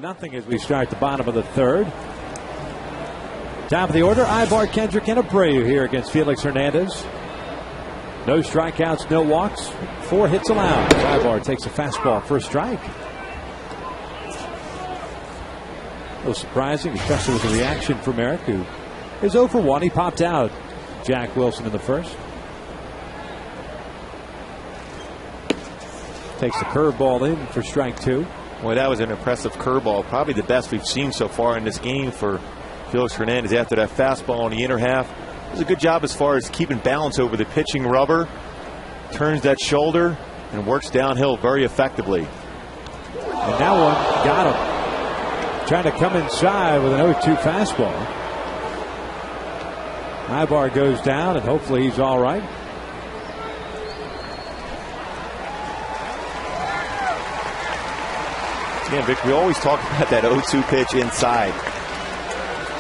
Nothing as we start the bottom of the third. Top of the order, Ibar, Kendrick, and Abreu here against Felix Hernandez. No strikeouts, no walks, 4 hits allowed. Ibar takes a fastball for a strike. A little surprising, especially with the reaction from Eric, who is 0 for 1. He popped out Jack Wilson in the first. Takes the curveball in for strike 2. Boy, that was an impressive curveball. Probably the best we've seen so far in this game for Felix Hernandez after that fastball in the inner half. It was a good job as far as keeping balance over the pitching rubber. Turns that shoulder and works downhill very effectively. And that one got him. Trying to come inside with an 0-2 fastball. Ibar goes down, and hopefully he's all right. Again, Vic, we always talk about that 0-2 pitch inside.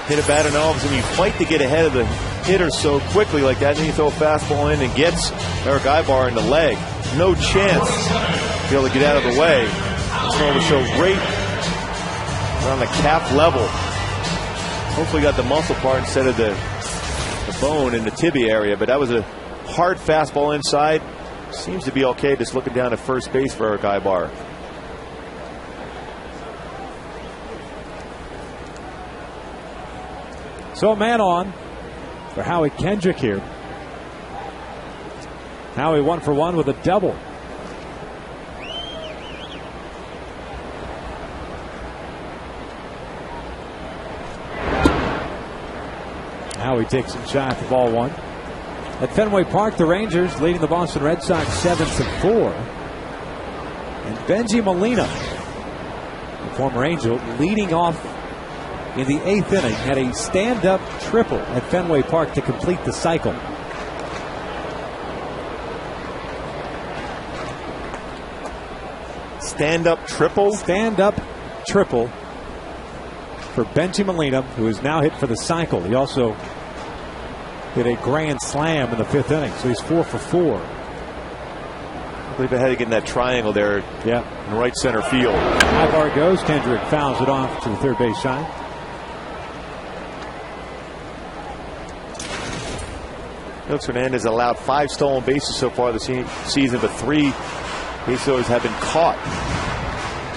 Hit a bat and all of a sudden you fight to get ahead of the hitter so quickly like that, and then you throw a fastball in and gets Eric Ibar in the leg. No chance to be able to get out of the way. It's going to show right around the calf level. Hopefully got the muscle part instead of the bone in the tibia area, but that was a hard fastball inside. Seems to be okay just looking down at first base for Eric Ibar. So a man on for Howie Kendrick here. Howie 1 for 1 with a double. Howie takes it shy for ball 1. At Fenway Park, the Rangers leading the Boston Red Sox 7-4. And Benji Molina, the former Angel, leading off in the 8th inning, had a stand-up triple at Fenway Park to complete the cycle. Stand-up triple? Stand-up triple for Benji Molina, who is now hit for the cycle. He also hit a grand slam in the 5th inning, so he's 4 for 4. I believe I had to get in that triangle there. Yeah. In right center field. Ibar goes. Kendrick fouls it off to the third base side. Felix Hernandez allowed 5 stolen bases so far this season, but 3 bases have been caught.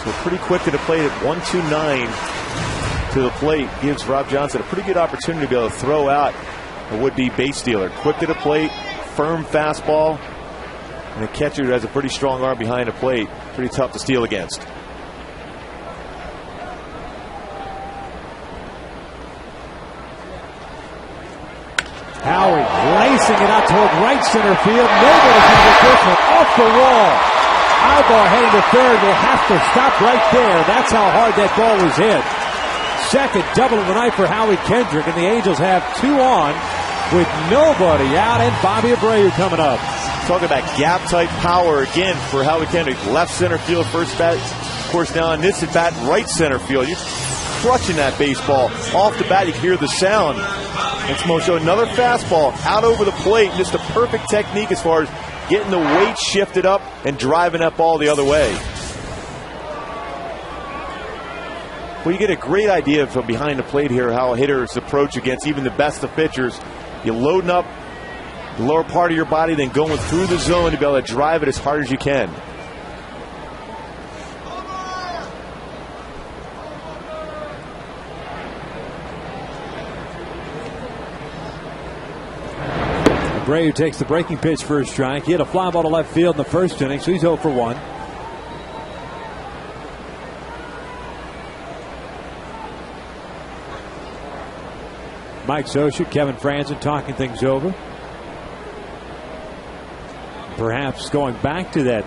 So pretty quick to the plate at 1-2-9 to the plate. Gives Rob Johnson a pretty good opportunity to be able to throw out a would-be base stealer. Quick to the plate, firm fastball, And a catcher who has a pretty strong arm behind the plate. Pretty tough to steal against. Howie lacing it out toward right center field. Nobody can get this one off the wall. Eyeball heading to third. Will have to stop right there. That's how hard that ball was hit. Second double of the night for Howie Kendrick, and the Angels have 2 on with nobody out, and Bobby Abreu coming up. Talk about gap-type power again for Howie Kendrick. Left center field, first bat. Of course, now on this at bat, right center field. You're crushing that baseball. Off the bat, you can hear the sound. And Smoke another fastball out over the plate. Just a perfect technique as far as getting the weight shifted up and driving that ball the other way. Well, you get a great idea from behind the plate here how hitters approach against even the best of pitchers. You're loading up the lower part of your body, then going through the zone to be able to drive it as hard as you can. Abreu takes the breaking pitch for a strike. He had a fly ball to left field in the first inning, so he's 0 for 1. Mike Scioscia, Kevin Franzen talking things over. Perhaps going back to that,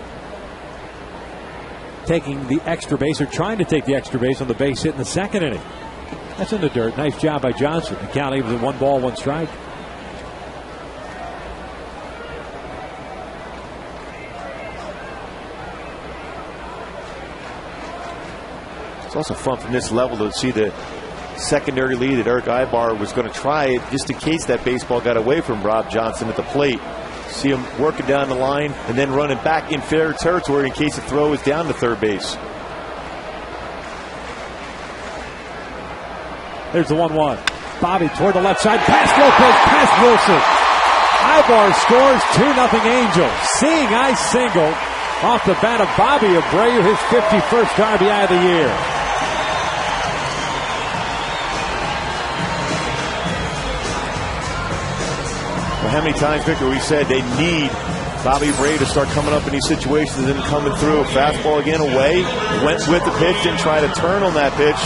taking the extra base or trying to take the extra base on the base hit in the second inning. That's in the dirt. Nice job by Johnson. The count even at 1 ball, 1 strike. It's also fun from this level to see the secondary lead that Erick Aybar was going to try it just in case that baseball got away from Rob Johnson at the plate. See him working down the line and then running back in fair territory in case the throw is down to third base. There's the 1-1. Bobby toward the left side. Past Lopez, past Wilson. Aybar scores 2-0 Angels. Seeing eye single off the bat of Bobby Abreu, his 51st RBI of the year. How many times, Victor, we said they need Bobby Abreu to start coming up in these situations and then coming through. Fastball again away. Went with the pitch, didn't try to turn on that pitch.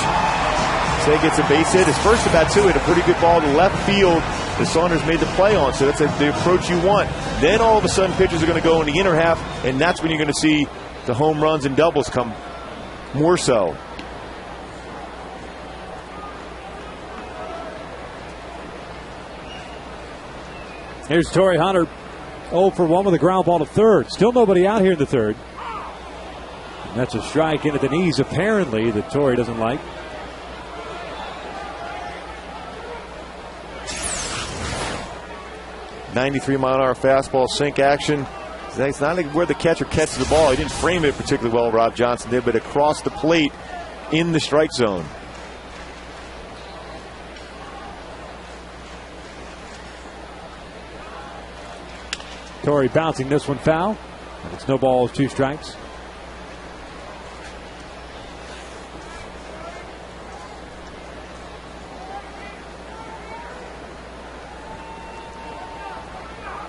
Say gets a base hit. His first at bat, too, hit a pretty good ball to left field that Saunders made the play on. So that's the approach you want. Then all of a sudden pitches are going to go in the inner half, and that's when you're going to see the home runs and doubles come more so. Here's Torii Hunter, 0 for 1 with a ground ball to third. Still nobody out here in the third. And that's a strike in at the knees, apparently, that Torii doesn't like. .93-mile-an-hour fastball sink action. That's not like where the catcher catches the ball. He didn't frame it particularly well, Rob Johnson did, but across the plate in the strike zone. Torii bouncing this one foul. And it's no balls, 2 strikes.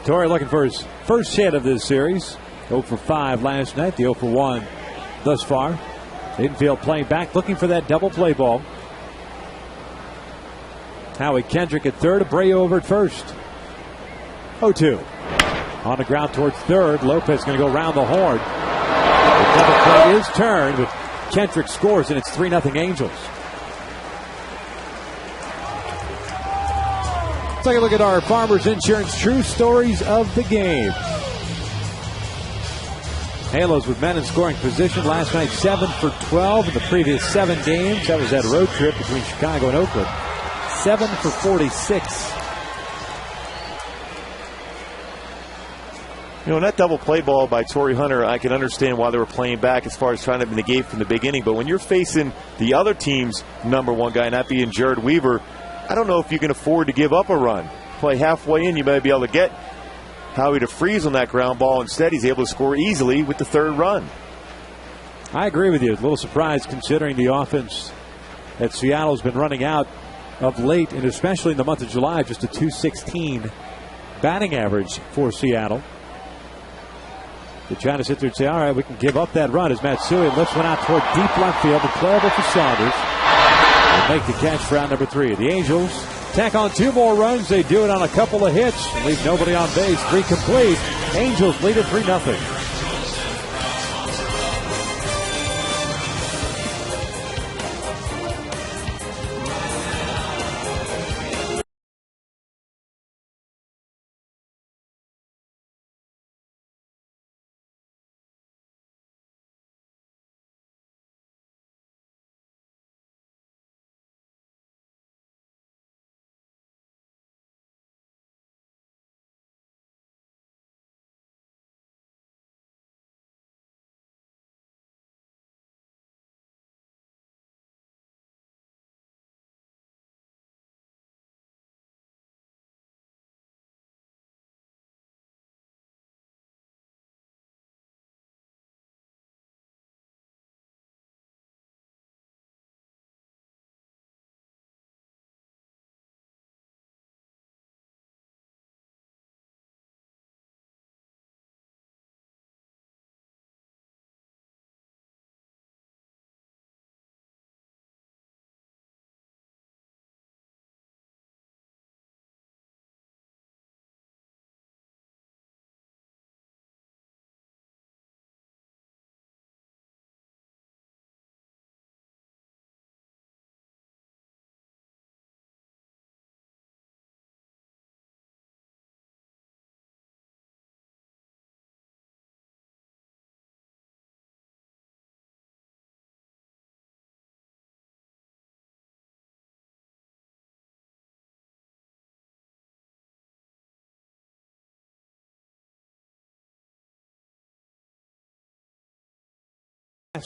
Torii looking for his first hit of this series. 0 for 5 last night. The 0 for 1 thus far. Infield playing back, looking for that double play ball. Howie Kendrick at third. Abreu over at first. 0-2. On the ground towards third. Lopez going to go around the horn. The double play is turned, but Kendrick scores, and it's 3-0 Angels. Let's take a look at our Farmers Insurance True Stories of the Game. Halos with men in scoring position last night, 7 for 12 in the previous 7 games. That was that road trip between Chicago and Oakland. 7 for 46. You know, that double play ball by Torii Hunter, I can understand why they were playing back as far as trying to negate from the beginning. But when you're facing the other team's number 1 guy, that being Jared Weaver, I don't know if you can afford to give up a run. Play halfway in, you may be able to get Howie to freeze on that ground ball. Instead, he's able to score easily with the 3rd run. I agree with you. A little surprised considering the offense that Seattle's been running out of late, and especially in the month of July, just a .216 batting average for Seattle. They're trying to sit there and say, all right, we can give up that run as Matsui lifts one out toward deep left field, but playable for Saunders. They make the catch for out number 3. The Angels tack on 2 more runs. They do it on a couple of hits and leave nobody on base. 3 complete. Angels lead it 3-0.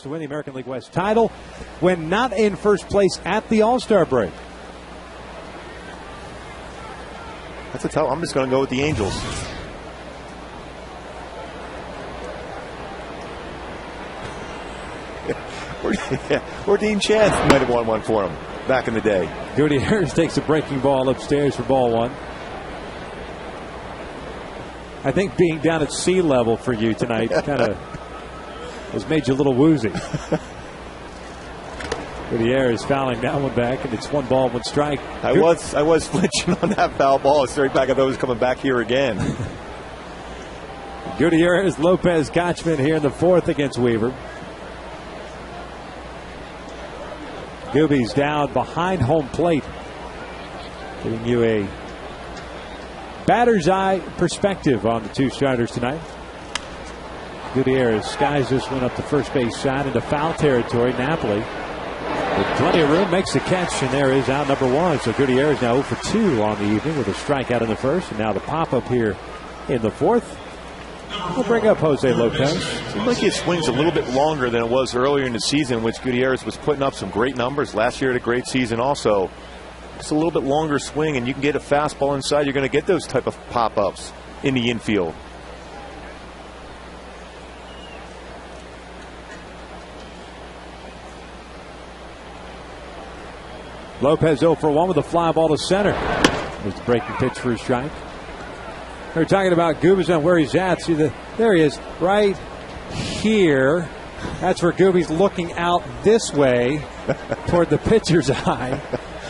To win the American League West title when not in first place at the All-Star break. That's a tough. I'm just going to go with the Angels. Or Dean Chance might have won one for him back in the day. Gutierrez takes a breaking ball upstairs for ball 1. I think being down at sea level for you tonight kind of has made you a little woozy. Gutierrez fouling that one back, and it's 1 ball, 1 strike. I was flinching on that foul ball. Straight back of those coming back here again. Gutierrez, Lopez, Gotchman here in the 4th against Weaver. Gooby's down behind home plate, giving you a batter's eye perspective on the 2 starters tonight. Gutierrez skies this one up the first base side into foul territory. Napoli with plenty of room makes the catch, and there is out number 1. So Gutierrez now 0 for 2 on the evening with a strikeout in the 1st, and now the pop-up here in the 4th. We'll bring up Jose Lopez. Seems like his swing's a little bit longer than it was earlier in the season, in which Gutierrez was putting up some great numbers. Last year had a great season also. Just a little bit longer swing, and you can get a fastball inside. You're going to get those type of pop-ups in the infield. Lopez 0 for 1 with a fly ball to center. There's the breaking pitch for a strike. We're talking about Gubicz where he's at. See, there he is right here. That's where Gooby's looking out this way toward the pitcher's eye,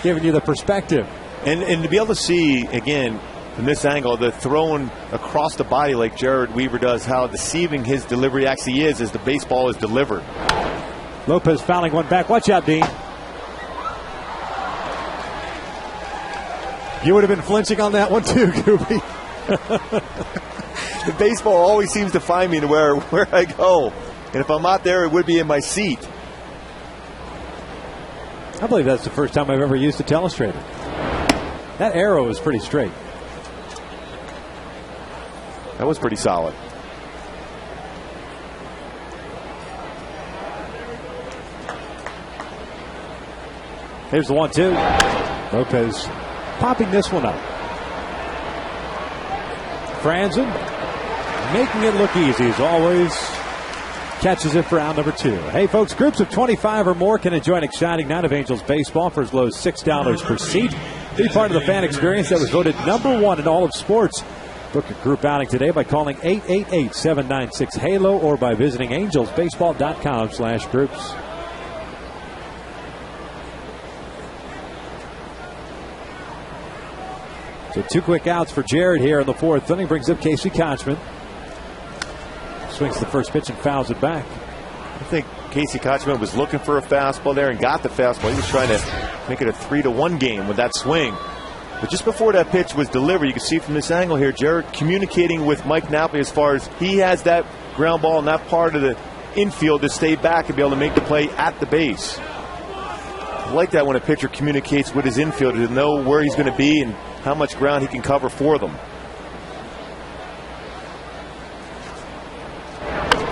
giving you the perspective. And to be able to see, again, from this angle, the throwing across the body like Jared Weaver does, how deceiving his delivery actually is as the baseball is delivered. Lopez fouling one back. Watch out, Dean. You would have been flinching on that one too, Gooby. The baseball always seems to find me to where I go. And if I'm out there, it would be in my seat. I believe that's the first time I've ever used a telestrator. That arrow is pretty straight. That was pretty solid. Here's the 1-2. Lopez popping this one up. Franzen making it look easy as always. Catches it for out number 2. Hey folks, groups of 25 or more can enjoy an exciting night of Angels baseball for as low as $6 per seat. Be part of the fan experience that was voted #1 in all of sports. Book a group outing today by calling 888-796-HALO or by visiting angelsbaseball.com/groups. So 2 quick outs for Jared here in the 4th inning. Brings up Casey Kotchman. Swings the first pitch and fouls it back. I think Casey Kotchman was looking for a fastball there and got the fastball. He was trying to make it a 3-1 game with that swing. But just before that pitch was delivered, you can see from this angle here, Jared communicating with Mike Napoli as far as he has that ground ball in that part of the infield to stay back and be able to make the play at the base. I like that when a pitcher communicates with his infielder to know where he's going to be and how much ground he can cover for them.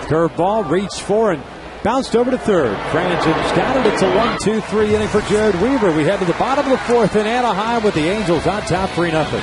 Curveball reached for and bounced over to third. Franzen's got it. It's a 1-2-3 inning for Jared Weaver. We head to the bottom of the 4th in Anaheim with the Angels on top 3-0.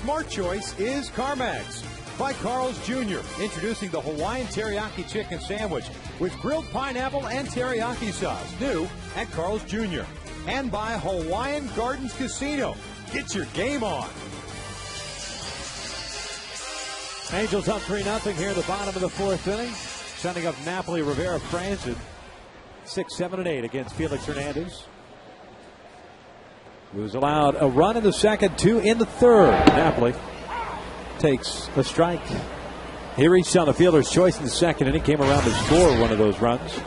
Smart choice is CarMax by Carl's Jr. Introducing the Hawaiian Teriyaki Chicken Sandwich with grilled pineapple and teriyaki sauce. New at Carl's Jr. And by Hawaiian Gardens Casino. Get your game on. Angels up 3-0 here at the bottom of the 4th inning. Sending up Napoli, Rivera, Franzen. 6, 7, and 8 against Felix Hernandez. He was allowed a run in the 2nd, 2 in the 3rd. Napoli takes a strike. He reached on the fielder's choice in the 2nd, and he came around to score one of those runs.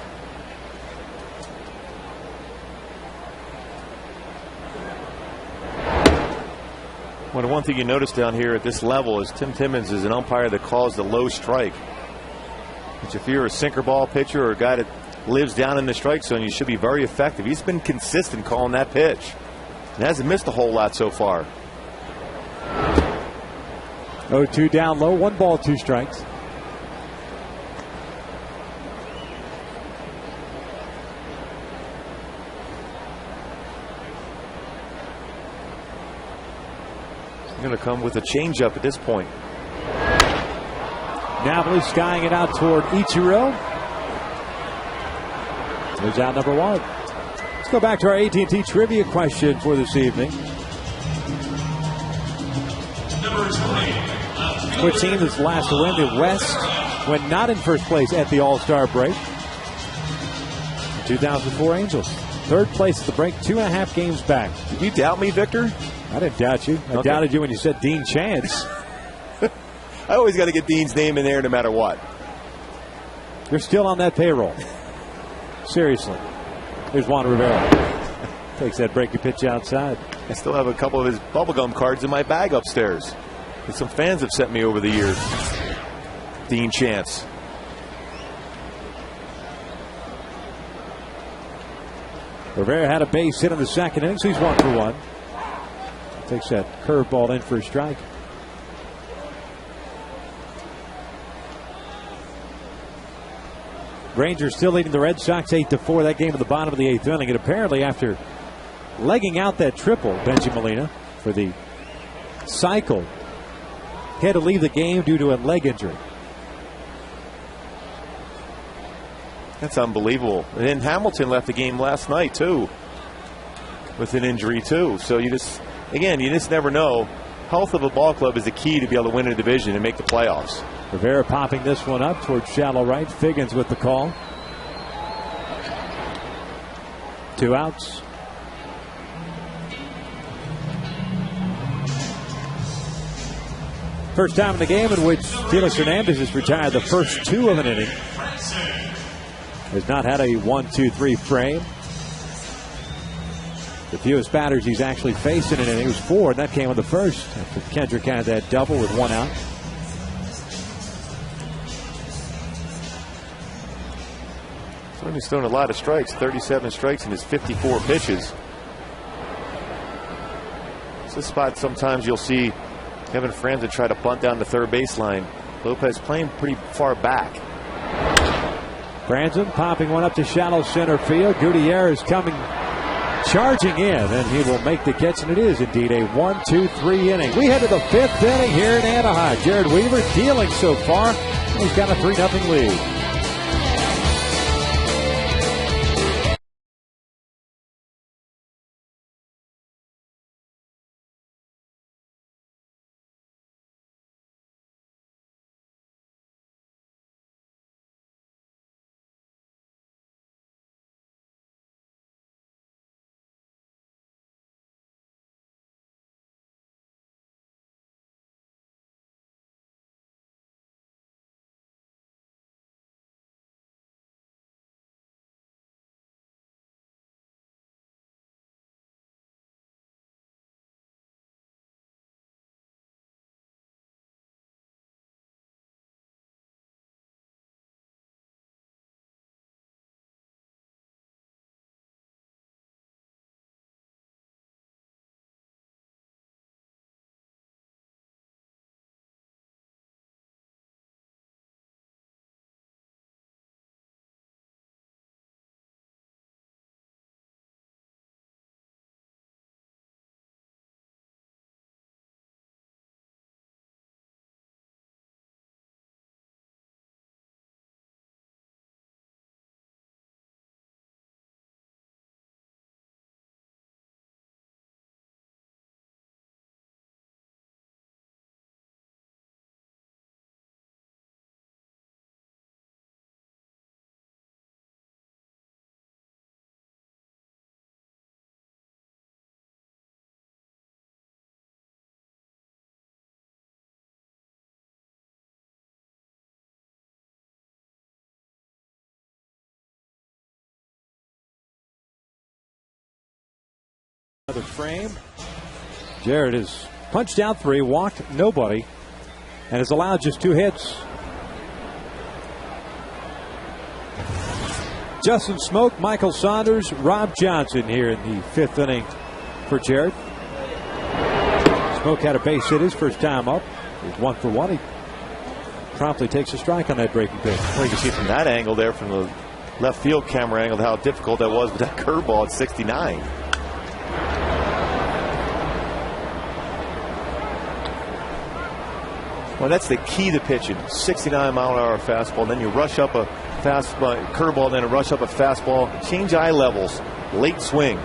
Well, the one thing you notice down here at this level is Tim Timmons is an umpire that calls the low strike. Which if you're a sinker ball pitcher or a guy that lives down in the strike zone, you should be very effective. He's been consistent calling that pitch. And hasn't missed a whole lot so far. 0-2 down low, 1 ball, 2 strikes. He's going to come with a changeup at this point. Napoli skying it out toward Ichiro. There's out number 1. Let's go back to our AT&T trivia question for this evening. Which team is last to win the West when not in first place at the All-Star break? The 2004 Angels. 3rd place at the break, 2.5 games back. Did you doubt me, Victor? I didn't doubt you. I doubted you when you said Dean Chance. I always got to get Dean's name in there no matter what. You're still on that payroll. Seriously. Here's Juan Rivera. Takes that breaking pitch outside. I still have a couple of his bubblegum cards in my bag upstairs. And some fans have sent me over the years. Dean Chance. Rivera had a base hit in the 2nd inning, so he's 1 for 1. Takes that curveball in for a strike. Rangers still leading the Red Sox 8-4. That game at the bottom of the 8th inning. And apparently after legging out that triple, Bengie Molina, for the cycle, he had to leave the game due to a leg injury. That's unbelievable. And then Hamilton left the game last night, too, with an injury, too. So you just never know. Health of a ball club is the key to be able to win a division and make the playoffs. Rivera popping this one up towards shallow right. Figgins with the call. 2 outs. First time in the game in which Felix Hernandez has retired the first 2 of an inning. Has not had a 1-2-3 frame. The fewest batters he's actually faced in an inning was 4, and that came in the first after Kendrick had that double with 1 out. So he's thrown a lot of strikes, 37 strikes in his 54 pitches. It's a spot sometimes you'll see Kevin Frandsen try to bunt down the third baseline. Lopez playing pretty far back. Frandsen popping one up to shallow center field. Gutierrez coming charging in, and he will make the catch, and it is indeed a 1-2-3 inning. We head to the 5th inning here in Anaheim. Jared Weaver dealing so far. He's got a 3-0 lead. Another frame. Jared has punched out 3, walked nobody, and has allowed just 2 hits. Justin Smoak, Michael Saunders, Rob Johnson here in the 5th inning for Jared. Smoak had a base hit his first time up. He's 1 for 1. He promptly takes a strike on that breaking pitch. Well, you can see from that angle there, from the left field camera angle, how difficult that was with that curveball at 69. Well, that's the key to pitching. 69-mile-an-hour fastball, then you rush up a fastball, curveball, then a rush up a fastball. Change eye levels, late swing.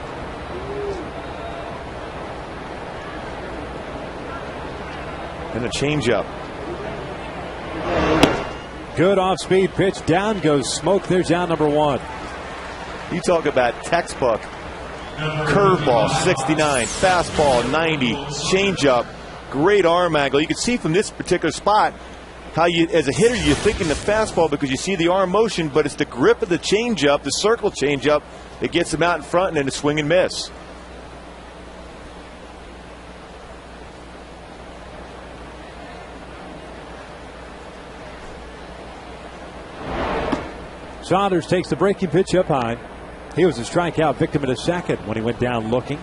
And a changeup. Good off-speed pitch. Down goes Smoak. There's out number 1. You talk about textbook. Curveball, 69. Fastball, 90. Changeup. Great arm angle. You can see from this particular spot how you, as a hitter, you're thinking the fastball because you see the arm motion, but it's the grip of the changeup, the circle changeup, that gets him out in front, and then a swing and miss. Saunders takes the breaking pitch up high. He was a strikeout victim in a second when he went down looking.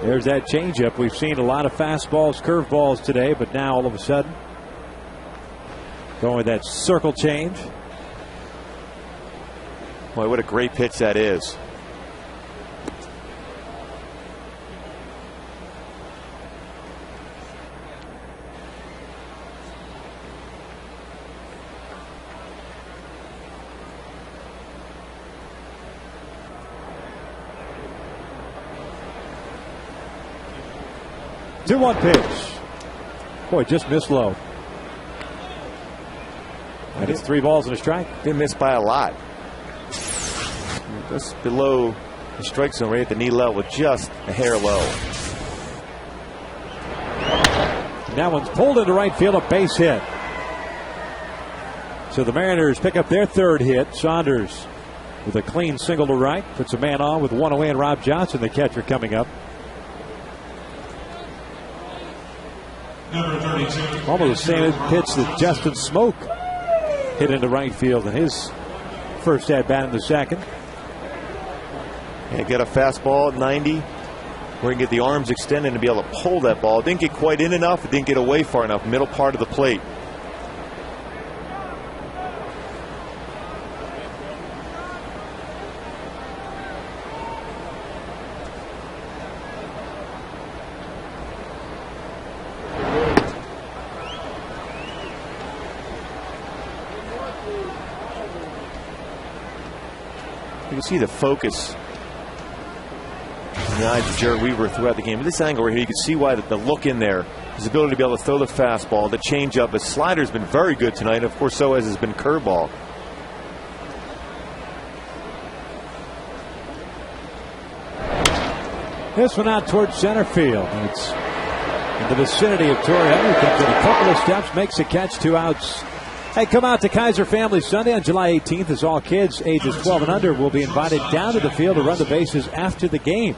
There's that changeup. We've seen a lot of fastballs, curveballs today, but now all of a sudden going with that circle change. Boy, what a great pitch that is. Two one pitch. Boy, just missed low. And it's 3 balls and a strike. Didn't miss by a lot. Just below the strike zone, right at the knee level, just a hair low. And that one's pulled into right field, a base hit. So the Mariners pick up their 3rd hit. Saunders with a clean single to right. Puts a man on with 1 away, and Rob Johnson, the catcher, coming up. Number 32. Almost the same pitch that Justin Smoke hit into right field in his first at bat in the 2nd. And get a fastball at 90. We're going to get the arms extended and be able to pull that ball. Didn't get quite in enough. It didn't get away far enough. Middle part of the plate. You can see the focus in the eyes of Jared Weaver throughout the game. At this angle right here, you can see why the look in there, his ability to be able to throw the fastball, the changeup. His slider's been very good tonight. Of course, so has been curveball. This one out towards center field. It's in the vicinity of Torrey Henry. Comes in a couple of steps, makes a catch, 2 outs. Hey, come out to Kaiser Family Sunday on July 18th as all kids ages 12 and under will be invited down to the field to run the bases after the game.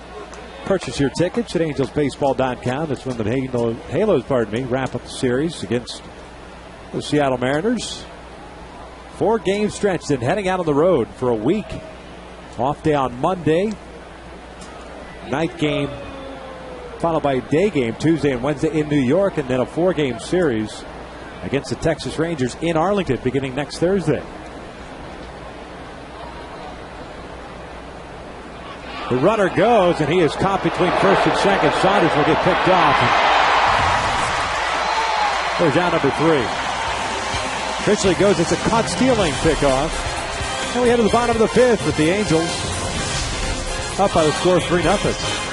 Purchase your tickets at angelsbaseball.com. That's when the Halos, wrap up the series against the Seattle Mariners. 4-game stretch, then heading out on the road for a week. Off day on Monday. Night game followed by a day game Tuesday and Wednesday in New York, and then a 4-game series against the Texas Rangers in Arlington beginning next Thursday. The runner goes, and he is caught between first and second. Saunders will get picked off. There's out number 3. Officially goes, it's a caught stealing pickoff. And we head to the bottom of the 5th with the Angels up by the score of 3-0.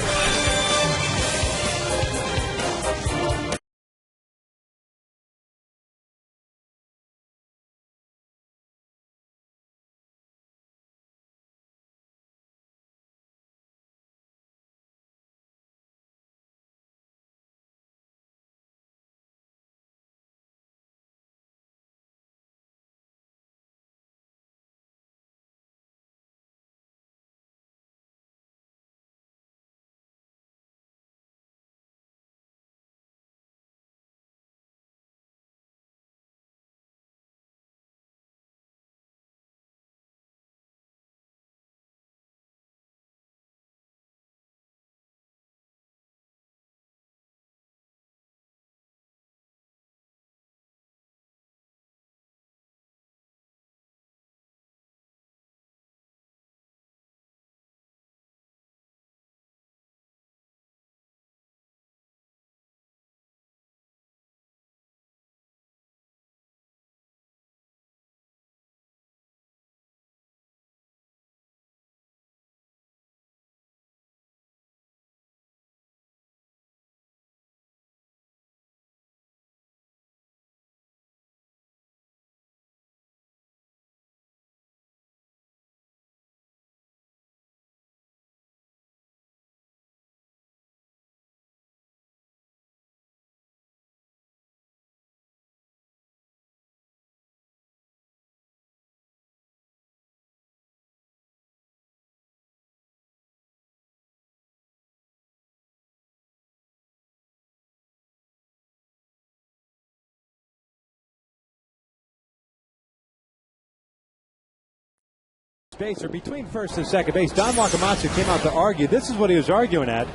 Baser between first and second base. Don Wakamatsu came out to argue. This is what he was arguing at.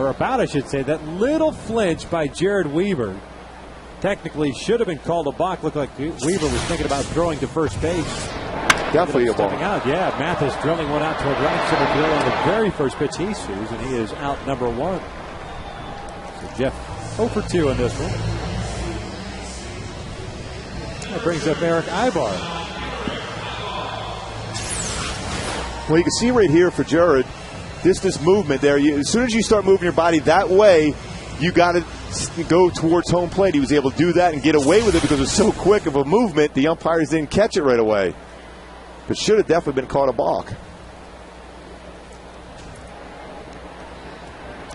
or about, I should say, that little flinch by Jared Weaver. Technically should have been called a balk. Looked like Weaver was thinking about throwing to first base. Definitely a ball. Out. Yeah, Mathis drilling one out toward right center field on the very first pitch he sees, and he is out number 1. So Jeff 0 for 2 in this one. That brings up Eric Ibar. Well, you can see right here for Jared, this movement there. As soon as you start moving your body that way, you got to go towards home plate. He was able to do that and get away with it because it was so quick of a movement. The umpires didn't catch it right away. But should have definitely been caught a balk.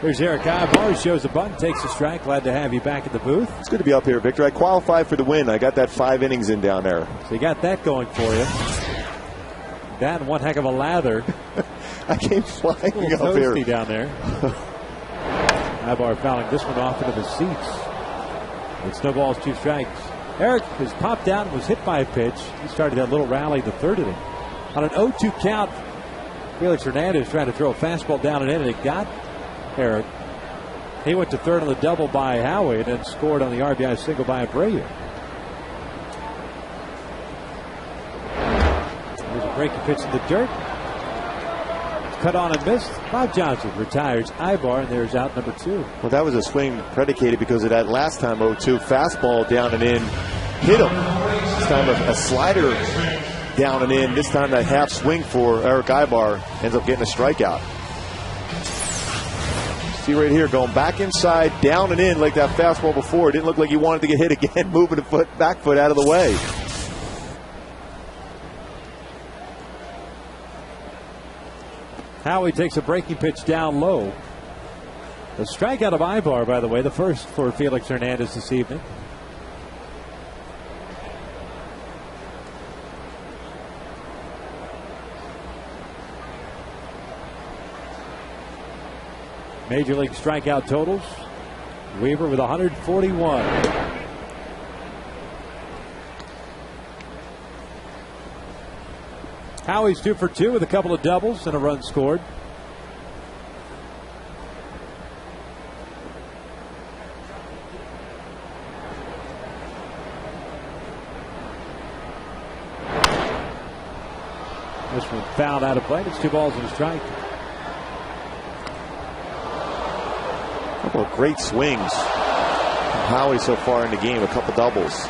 Here's Eric Ibar. He shows a button, takes a strike. Glad to have you back at the booth. It's good to be up here, Victor. I qualified for the win. I got that 5 innings in down there. So you got that going for you. That and one heck of a lather. I came flying a little up here. Toasty down there. Ibar fouling this one off into the seats. It snowballs 2 strikes. Eric has popped out and was hit by a pitch. He started that little rally in the 3rd inning. On an 0-2 count, Felix Hernandez trying to throw a fastball down and in, and it got Eric. He went to 3rd on the double by Howie and then scored on the RBI single by Abreu. There's a breaking pitch in the dirt. Cut on and missed. Bob Johnson retires Ibar, and there's out number 2. Well, that was a swing predicated because of that last time 0-2 fastball down and in hit him. This time a slider down and in. This time that half swing for Eric Ibar ends up getting a strikeout. See right here, going back inside, down and in like that fastball before. It didn't look like he wanted to get hit again, moving the back foot out of the way. Howie takes a breaking pitch down low. The strikeout of Ibar, by the way, the first for Felix Hernandez this evening. Major League strikeout totals. Weaver with 141. Howie's 2 for 2 with a couple of doubles and a run scored. This one fouled out of play. It's 2 balls and a strike. A couple of great swings from Howie so far in the game. A couple doubles.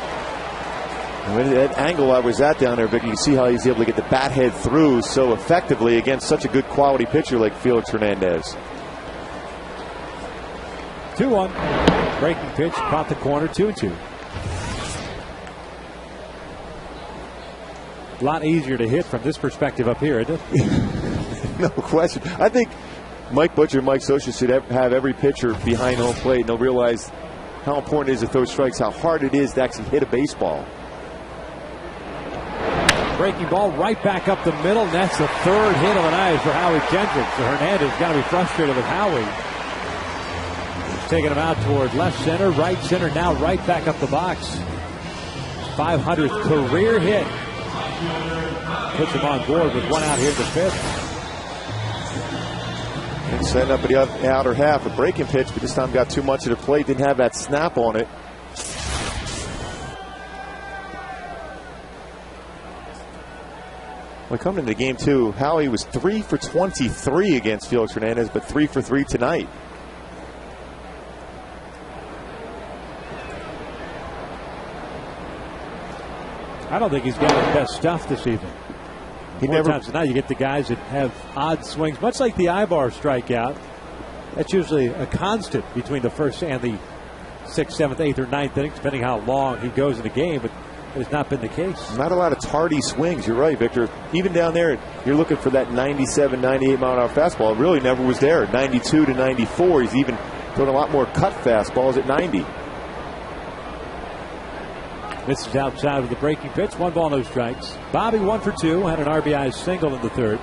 And that angle I was at down there, Vic, you can see how he's able to get the bat head through so effectively against such a good quality pitcher like Felix Hernandez. 2-1. Breaking pitch, caught the corner, 2-2. A lot easier to hit from this perspective up here, isn't it? No question. I think Mike Butcher and Mike Scioscia should have every pitcher behind home plate, and they'll realize how important it is to throw strikes, how hard it is to actually hit a baseball. Breaking ball right back up the middle, and that's the 3rd hit of the night for Howie Kendrick. So Hernandez got to be frustrated with Howie. He's taking him out toward left center, right center, now right back up the box. 500th career hit. Puts him on board with 1 out here in the 5th. And setting up at the outer half, a breaking pitch, but this time got too much of the plate, didn't have that snap on it. Well, coming into the game, too, Howie was 3 for 23 against Felix Hernandez, but 3 for 3 tonight. I don't think he's got his best stuff this evening. More times than not, you get the guys that have odd swings, much like the Ibar strikeout. That's usually a constant between the first and the 6th, 7th, 8th, or 9th inning, depending how long he goes in the game. But it has not been the case. Not a lot of tardy swings. You're right, Victor. Even down there, you're looking for that 97, 98 mile an hour fastball. It really never was there. 92 to 94. He's even throwing a lot more cut fastballs at 90. Misses outside of the breaking pitch. 1 ball, no strikes. Bobby 1 for 2. Had an RBI single in the 3rd.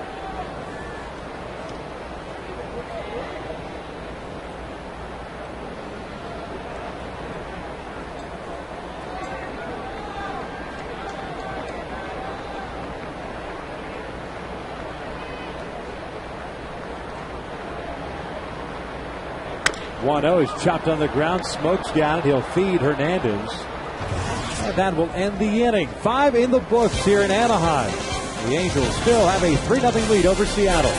1-0. He's chopped on the ground. Smoke's got it. He'll feed Hernandez. And that will end the inning. 5 in the books here in Anaheim. The Angels still have a 3-0 lead over Seattle.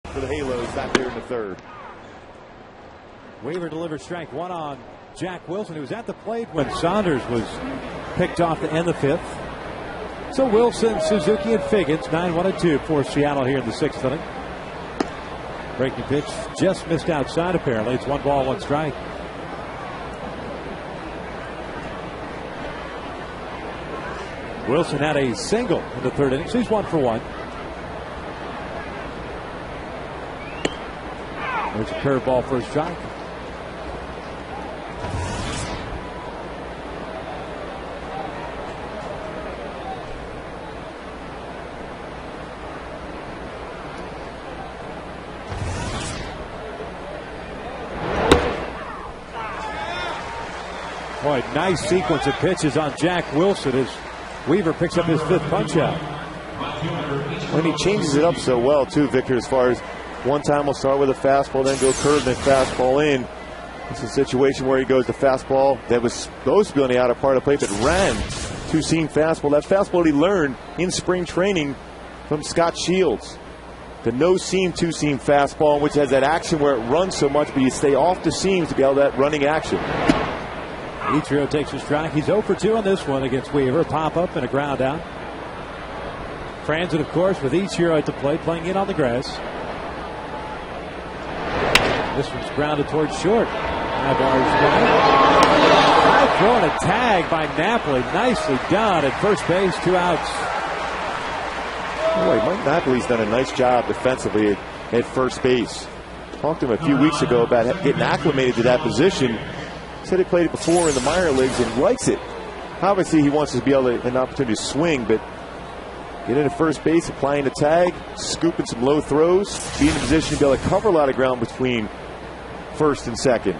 For the Halos back there in the third. Weaver delivers strike one on Jack Wilson, who was at the plate when Saunders was picked off to end the 5th. So Wilson, Suzuki, and Figgins, 9-1-2 for Seattle here in the 6th inning. Breaking pitch just missed outside apparently. It's 1 ball, 1 strike. Wilson had a single in the 3rd inning, so he's 1 for 1. There's a curveball for a strike. Boy, nice sequence of pitches on Jack Wilson as Weaver picks up his 5th punch out. When he changes it up so well, too, Victor, as far as one time we'll start with a fastball, then go curve, then fastball in. It's a situation where he goes to fastball that was supposed to be on the outer part of the plate, but ran two-seam fastball. That fastball he learned in spring training from Scott Shields. The no-seam, two-seam fastball, which has that action where it runs so much, but you stay off the seams to be able to that running action. Ichiro takes a strike. He's 0 for 2 on this one against Weaver. Pop-up and a ground out. Franzen, of course, with Ichiro at the plate, playing in on the grass. This one's grounded towards short. High throw and a tag by Napoli. Nicely done at first base. 2 outs. Boy, Mike Napoli's done a nice job defensively at first base. Talked to him a few weeks ago about getting acclimated to that position. Said he played it before in the minor leagues and likes it. Obviously, he wants to be able to an opportunity to swing, but get into first base, applying the tag, scooping some low throws, being in position to be able to cover a lot of ground between first and second.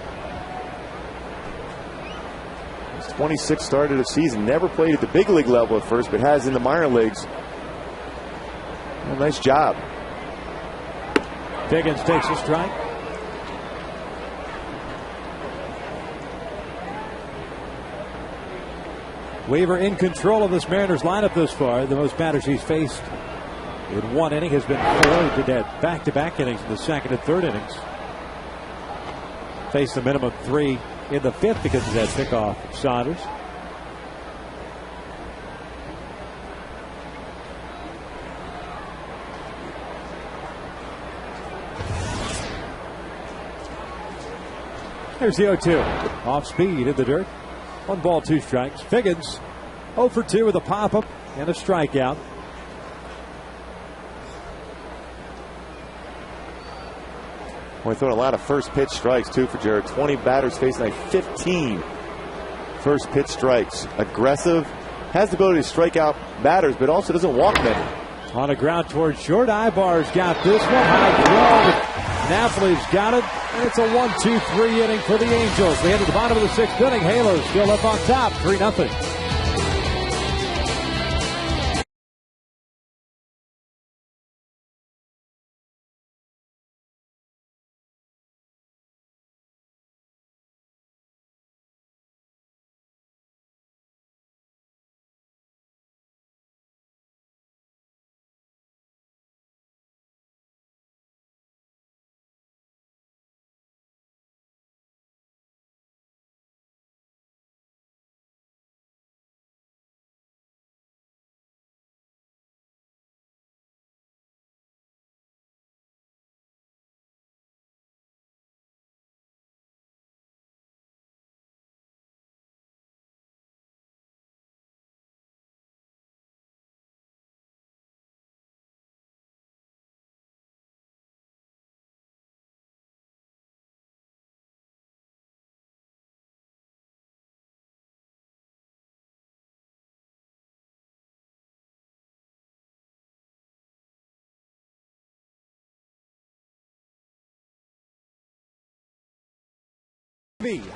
His 26th start of the season. Never played at the big league level at first, but has in the minor leagues. Well, nice job. Figgins takes a strike. Weaver in control of this Mariners lineup thus far. The most batters he's faced in one inning has been 4. He did that back-to-back innings in the 2nd and 3rd innings. Faced a minimum 3 in the 5th because of that pickoff of Saunders. There's the 0-2. Off speed in the dirt. 1 ball, 2 strikes. Figgins 0 for 2 with a pop-up and a strikeout. We're throwing a lot of first pitch strikes too for Jared. 20 batters facing like 15 first pitch strikes. Aggressive, has the ability to strike out batters, but also doesn't walk many. On a ground towards short. Ibar's got this one. High throw. Napoli's got it. And it's a 1-2-3 inning for the Angels. They head to the bottom of the 6th inning. Halos still up on top. 3-0.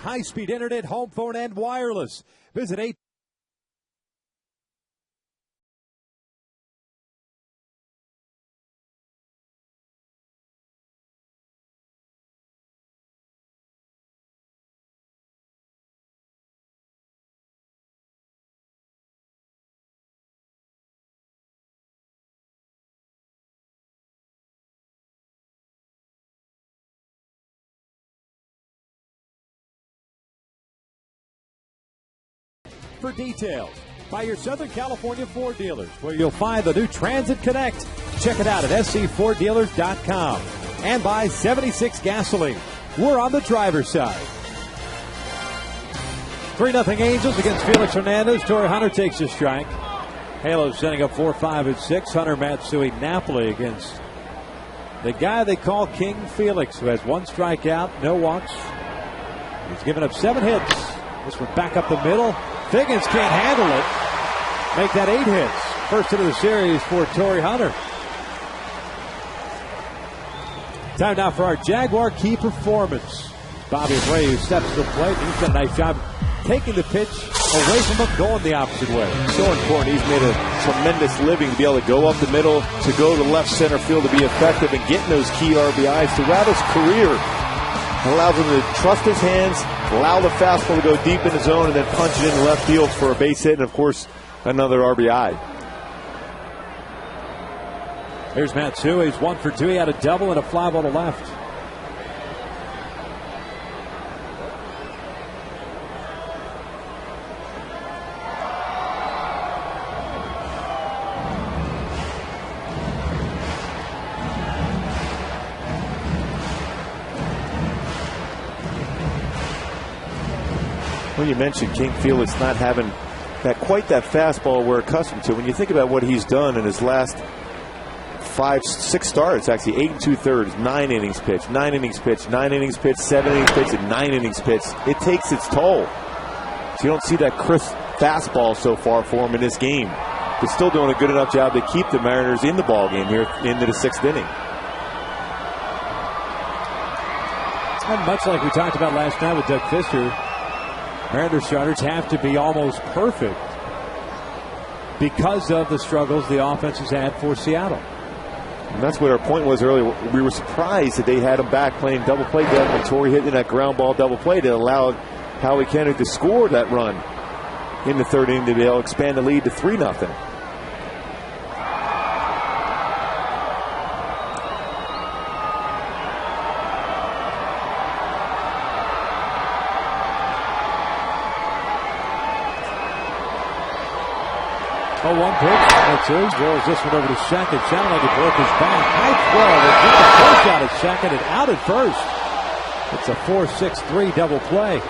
High-speed internet, home phone, and wireless. Visit 8. For details, by your Southern California Ford dealers, where you'll find the new Transit Connect. Check it out at scforddealers.com. And by 76 Gasoline. We're on the driver's side. 3-0 Angels against Felix Hernandez. Torrey Hunter takes a strike. Halos setting up 4, 5, and 6. Hunter Matsui Napoli against the guy they call King Felix, who has 1 strikeout, no walks. He's given up 7 hits. This one back up the middle. Figgins can't handle it. Make that 8 hits. First hit of the series for Torrey Hunter. Time now for our Jaguar key performance. Bobby Abreu steps to the plate. He's done a nice job taking the pitch away from him, going the opposite way. So important. He's made a tremendous living to be able to go up the middle, to go to left center field, to be effective and getting those key RBIs throughout his career. It allows him to trust his hands, allow the fastball to go deep in the zone, and then punch it into left field for a base hit and, of course, another RBI. Here's Matsui. He's 1 for 2. He had a double and a fly ball to left. When you mentioned King Felix not having quite that fastball we're accustomed to, when you think about what he's done in his last 5, 6 starts, actually 8 2/3, 9 innings pitched, 9 innings pitched, 9 innings pitched, 7 innings pitched, and 9 innings pitched. It takes its toll. So you don't see that crisp fastball so far for him in this game. But still doing a good enough job to keep the Mariners in the ball game here into the 6th inning. And much like we talked about last night with Doug Fister, Mariners starters have to be almost perfect because of the struggles the offense has had for Seattle. And that's what our point was earlier. We were surprised that they had him back playing double play death when Torrey hit in that ground ball double play that allowed Howie Kendrick to score that run in the 3rd inning to be able to expand the lead to 3-0. Oh, 1 pitch. That's it. Drills this one over to second. Sounded like he broke his back. High throw. They get the first out at second and out at first. It's a 4-6-3 double play.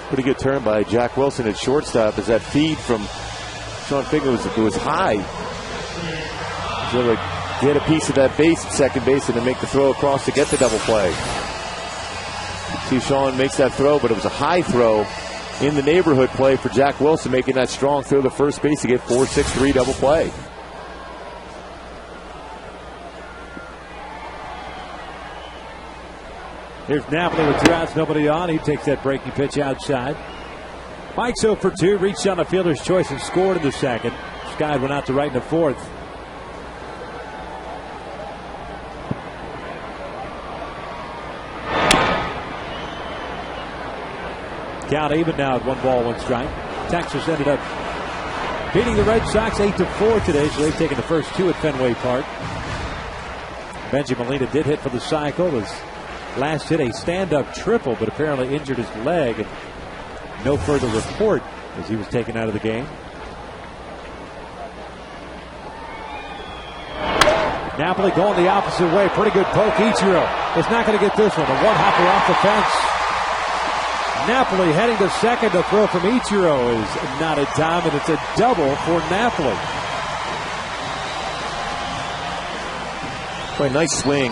Pretty good turn by Jack Wilson at shortstop as that feed from Sean Figgins was high. So to get a piece of that base at second base and then make the throw across to get the double play. See, Sean makes that throw, but it was a high throw in the neighborhood play for Jack Wilson, making that strong throw to first base to get 4-6-3 double play. Here's Napoli with 2 outs, nobody on. He takes that breaking pitch outside. Mike's 0 for 2, reached on a fielder's choice and scored in the second. Scott went out to right in the fourth. Count even now at 1 ball, 1 strike. Texas ended up beating the Red Sox 8-4 today, so they've taken the first 2 at Fenway Park. Benji Molina did hit for the cycle. His last hit a stand-up triple, but apparently injured his leg, and no further report as he was taken out of the game. Napoli going the opposite way. Pretty good poke. Ichiro is not going to get this one. A one-hopper off the fence. Napoli heading to second. The throw from Ichiro is not a dime, and it's a double for Napoli. Boy, nice swing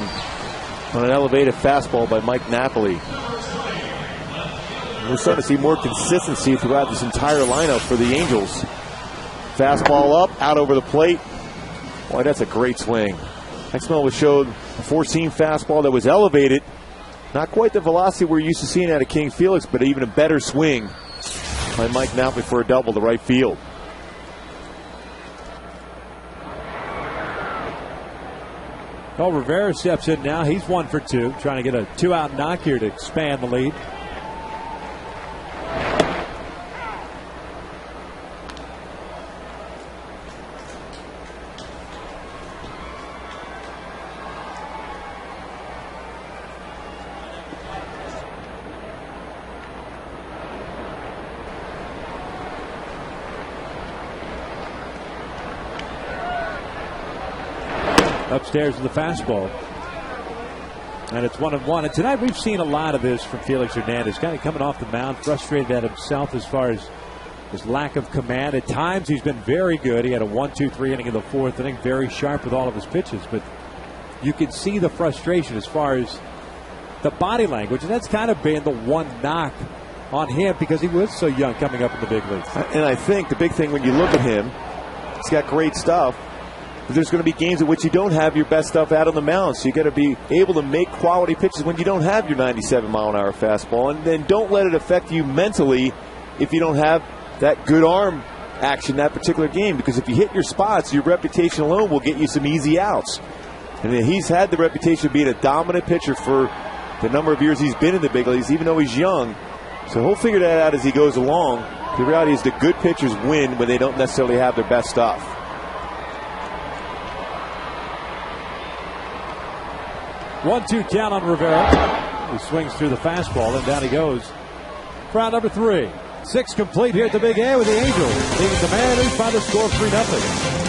on an elevated fastball by Mike Napoli. We're starting to see more consistency throughout this entire lineup for the Angels. Fastball up, out over the plate. Boy, that's a great swing. Exmel was showed a 4-seam fastball that was elevated. Not quite the velocity we're used to seeing out of King Felix, but even a better swing by Mike Napoli for a double to right field. Well, Rivera steps in now. He's 1 for 2, trying to get a 2-out knock here to expand the lead. Upstairs with the fastball. And it's 1-1. And tonight we've seen a lot of this from Felix Hernandez. Kind of coming off the mound, frustrated at himself as far as his lack of command. At times he's been very good. He had a 1-2-3 inning in the fourth inning. Very sharp with all of his pitches. But you can see the frustration as far as the body language. And that's kind of been the one knock on him because he was so young coming up in the big leagues. And I think the big thing when you look at him, he's got great stuff. There's going to be games in which you don't have your best stuff out on the mound, so you got to be able to make quality pitches when you don't have your 97-mile-an-hour fastball, and then don't let it affect you mentally if you don't have that good arm action that particular game, because if you hit your spots, your reputation alone will get you some easy outs. And he's had the reputation of being a dominant pitcher for the number of years he's been in the big leagues, even though he's young. So he'll figure that out as he goes along. The reality is the good pitchers win when they don't necessarily have their best stuff. 1-2 count on Rivera. He swings through the fastball, and down he goes for out number 3. 6 complete here at the Big A with the Angels leading the Mariners by the score of 3-0.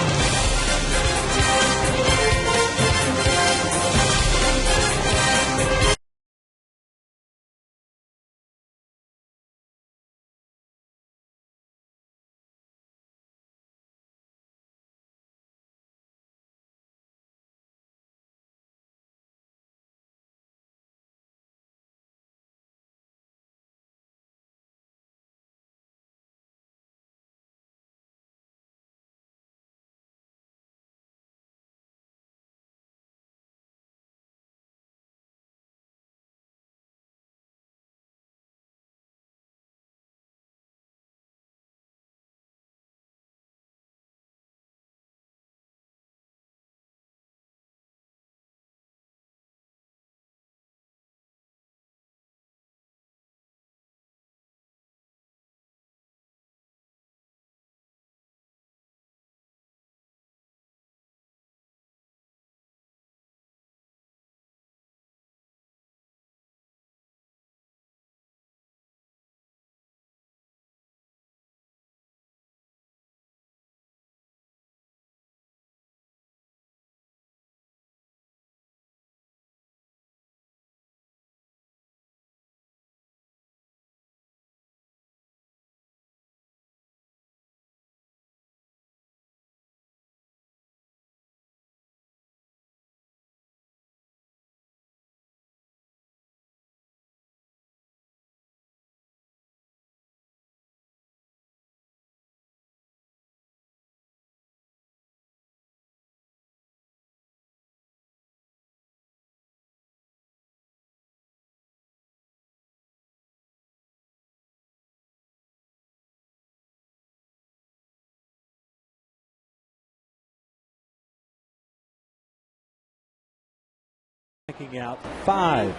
Striking out 5.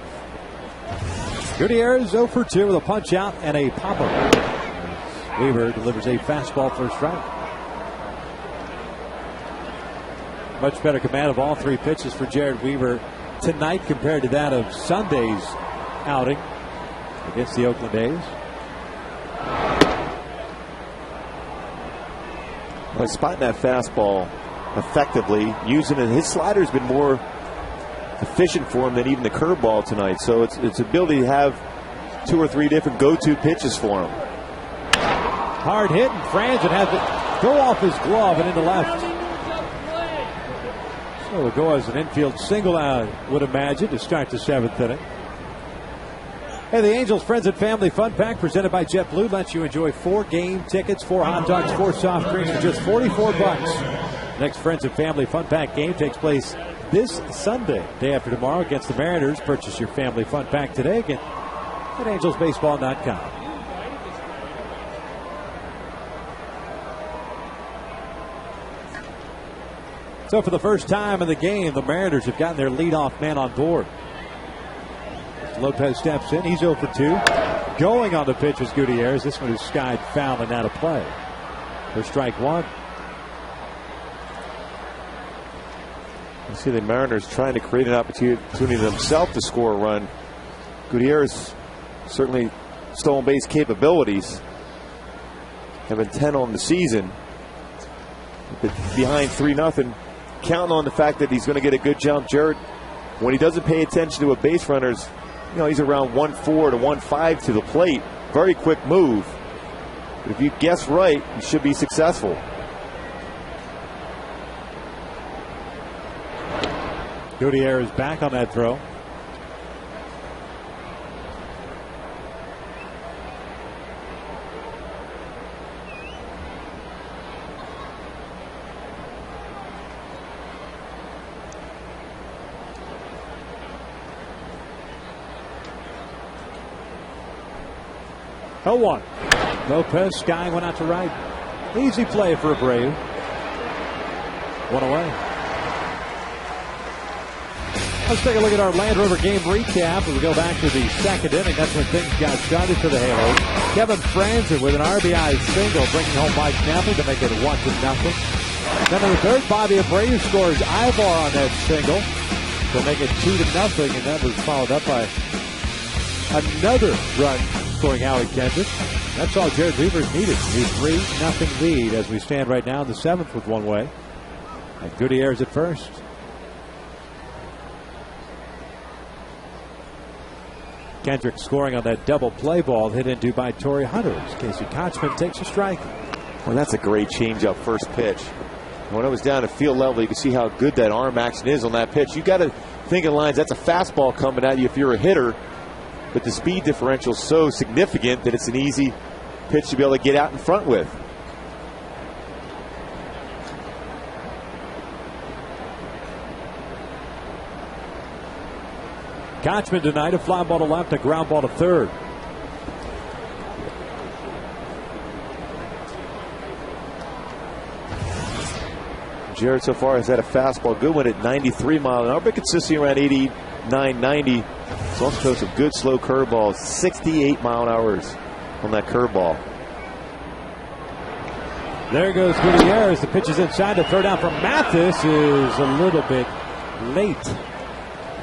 Gutierrez 0 for 2 with a punch out and a pop-up. Weaver delivers a fastball for a strike. Much better command of all 3 pitches for Jered Weaver tonight compared to that of Sunday's outing against the Oakland A's. Well, spotting that fastball effectively, using it. His slider's been more efficient for him than even the curveball tonight. So it's ability to have 2 or 3 different go-to pitches for him. Hard hit, and Franzen has it go off his glove and into left. So it'll go as an infield single, I would imagine, to start the 7th inning. Hey, the Angels Friends and Family Fun Pack presented by JetBlue lets you enjoy 4 game tickets, 4 hot dogs, 4 soft drinks for just $44. Next Friends and Family Fun Pack game takes place this Sunday, day after tomorrow, against the Mariners. Purchase your Family Fun Pack today at angelsbaseball.com. So for the first time in the game, the Mariners have gotten their leadoff man on board. Lopez steps in. He's 0 for 2. Going on the pitch is Gutierrez. This one is skied foul and out of play for strike 1. You see the Mariners trying to create an opportunity themselves to score a run. Gutierrez certainly stolen base capabilities. Have been 10 on the season. Behind 3-0. Counting on the fact that he's going to get a good jump. Jered, when he doesn't pay attention to a base runner's, he's around 1.4 to 1.5 to the plate. Very quick move. But if you guess right, you should be successful. Gutierrez back on that throw. Oh, 1. Lopez skying one out to right. Easy play for Abreu. 1 away. Let's take a look at our Land Rover game recap. We go back to the 2nd inning. That's when things got started for the Halos. Kevin Franzen with an RBI single, bringing home Mike Napoli to make it 1-0. Then in the 3rd, Bobby Abreu scores Ibar on that single to make it 2-0, and that was followed up by another run scoring Howie Kendrick. That's all Jered Weaver's needed. A 3-0 lead as we stand right now in the 7th with 1 away. And Gutierrez at first. Kendrick scoring on that double play ball hit into by Torrey Hunter. Casey Kotchman takes a strike. Well, that's a great changeup first pitch. When it was down at field level, you can see how good that arm action is on that pitch. You got to think in lines. That's a fastball coming at you if you're a hitter. But the speed differential is so significant that it's an easy pitch to be able to get out in front with. Kotchman tonight, a fly ball to left, a ground ball to 3rd. Jered so far has had a fastball, good one at 93 miles an hour, but consistently around 89, 90. He's also thrown some good slow curveballs, 68 mile an hour on that curveball. There goes Gutierrez. The pitch is inside. The throw down from Mathis is a little bit late.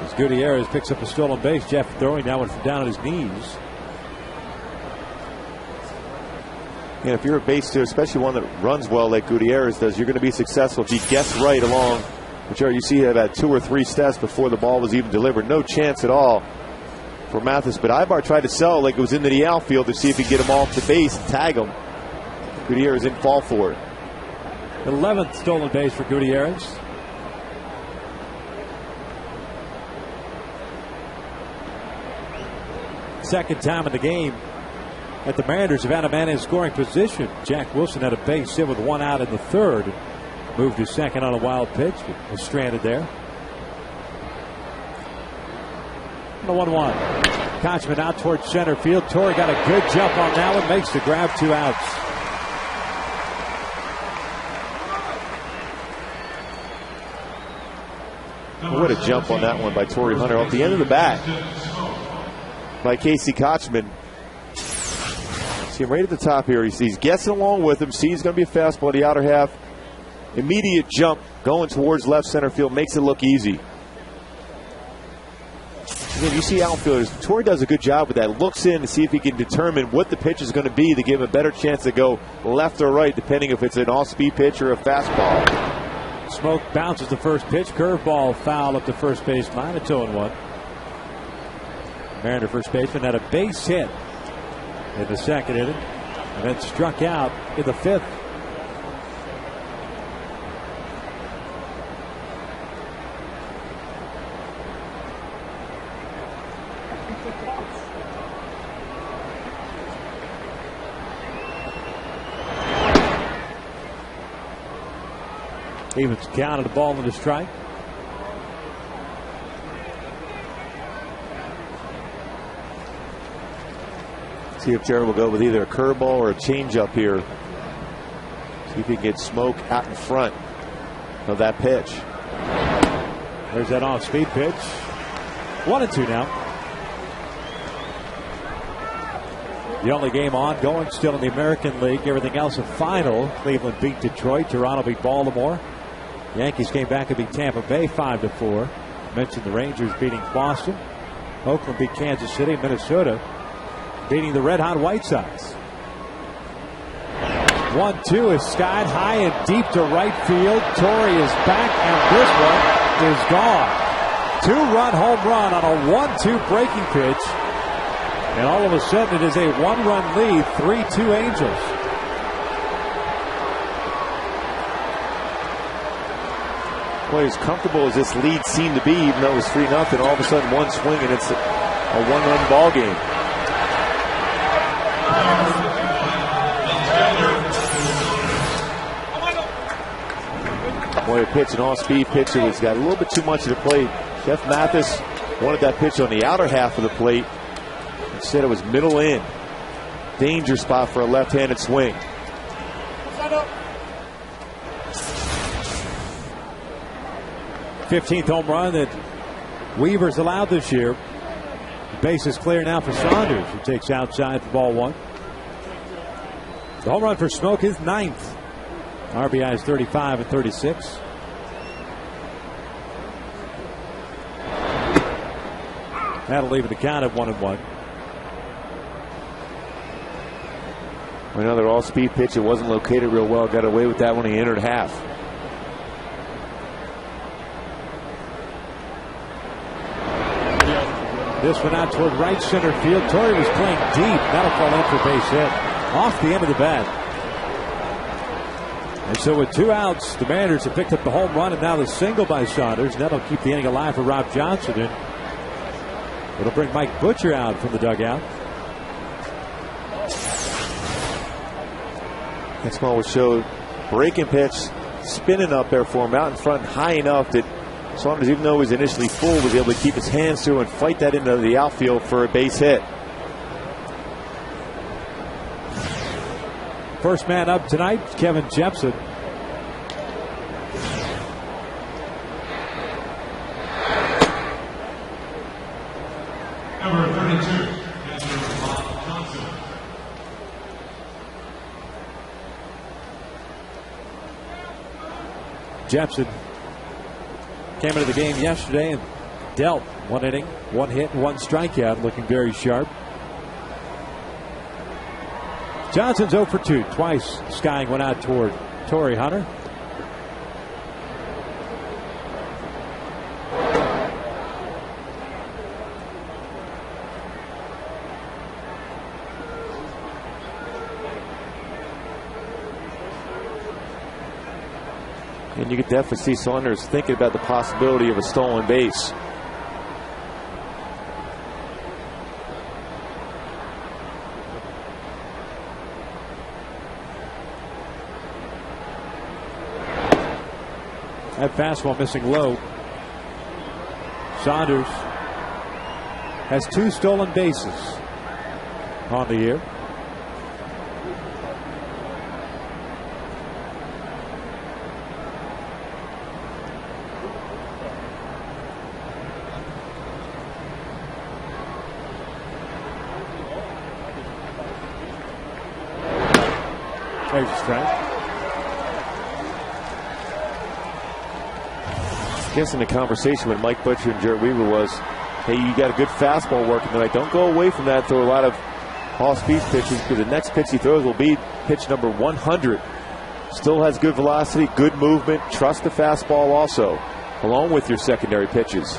As Gutierrez picks up a stolen base, Jeff throwing that one from down on his knees. And if you're a base stealer, especially one that runs well like Gutierrez does, you're going to be successful if you guess right along. Which you see about 2 or 3 steps before the ball was even delivered. No chance at all for Mathis. But Ibar tried to sell like it was into the outfield to see if he could get him off the base and tag him. Gutierrez didn't fall for it. 11th stolen base for Gutierrez. Second time in the game that the Mariners have had a man in scoring position. Jack Wilson had a base hit with 1 out in the 3rd. Moved to 2nd on a wild pitch. Was stranded there. The 1-1. Kotchman out towards center field. Torrey got a good jump on that one. Makes the grab, 2 outs. What a jump on that one by Torrey Hunter off the end of the bat by Casey Kochman. See him right at the top here. He's guessing along with him. Sees going to be a fastball the outer half. Immediate jump going towards left center field makes it look easy. Again, you see outfielders. Torrey does a good job with that. Looks in to see if he can determine what the pitch is going to be to give him a better chance to go left or right, depending if it's an off-speed pitch or a fastball. Smoke bounces the first pitch. Curveball foul up the first base line. It's 0-1. Mariner first baseman had a base hit in the second inning and then struck out in the fifth. Evans counted the ball into strike. See if Jared will go with either a curveball or a changeup here. See if he can get Smoke out in front of that pitch. There's that off-speed pitch. 1-2 now. The only game ongoing still in the American League. Everything else a final. Cleveland beat Detroit. Toronto beat Baltimore. Yankees came back and beat Tampa Bay 5-4. Mentioned the Rangers beating Boston. Oakland beat Kansas City. Minnesota beating the Red Hot White Sox. 1-2 is skied high and deep to right field. Torrey is back, and this one is gone. 2-run home run on a 1-2 breaking pitch. And all of a sudden it is a 1-run lead, 3-2 Angels. Boy, as comfortable as this lead seemed to be, even though it was 3-0, all of a sudden one swing and it's a 1-run ball game. Boy, a pitch, an off-speed pitch. It's got a little bit too much of the plate. Jeff Mathis wanted that pitch on the outer half of the plate. Instead, it was middle in. Danger spot for a left-handed swing. 15th home run that Weaver's allowed this year. The base is clear now for Saunders, who takes outside for ball one. The home run for Smoke is 9th. RBI is 35 and 36. That'll leave the count at 1-1. Another all-speed pitch. It wasn't located real well. Got away with that when he entered half. This one out toward right center field. Torrey was playing deep. That'll fall in for base hit off the end of the bat. And so with 2 outs, the Mariners have picked up the home run and now the single by Saunders. And that'll keep the inning alive for Rob Johnson. And it'll bring Mike Butcher out from the dugout. That's what will show breaking pitch spinning up there for him out in front high enough that Saunders, even though he was initially full, was able to keep his hands through and fight that into the outfield for a base hit. First man up tonight, Kevin Jepson. Number 32, Johnson. Jepson came into the game yesterday and dealt 1 inning, 1 hit, 1 strikeout, looking very sharp. Johnson's 0 for 2, twice skying one out toward Torrey Hunter. And you could definitely see Saunders thinking about the possibility of a stolen base. That fastball missing low. Saunders has 2 stolen bases on the year. There's a strike. I guess in the conversation with Mike Butcher and Jared Weaver was, hey, you got a good fastball working tonight. Don't go away from that. Throw a lot of off-speed pitches, because the next pitch he throws will be pitch number 100. Still has good velocity, good movement. Trust the fastball also, along with your secondary pitches.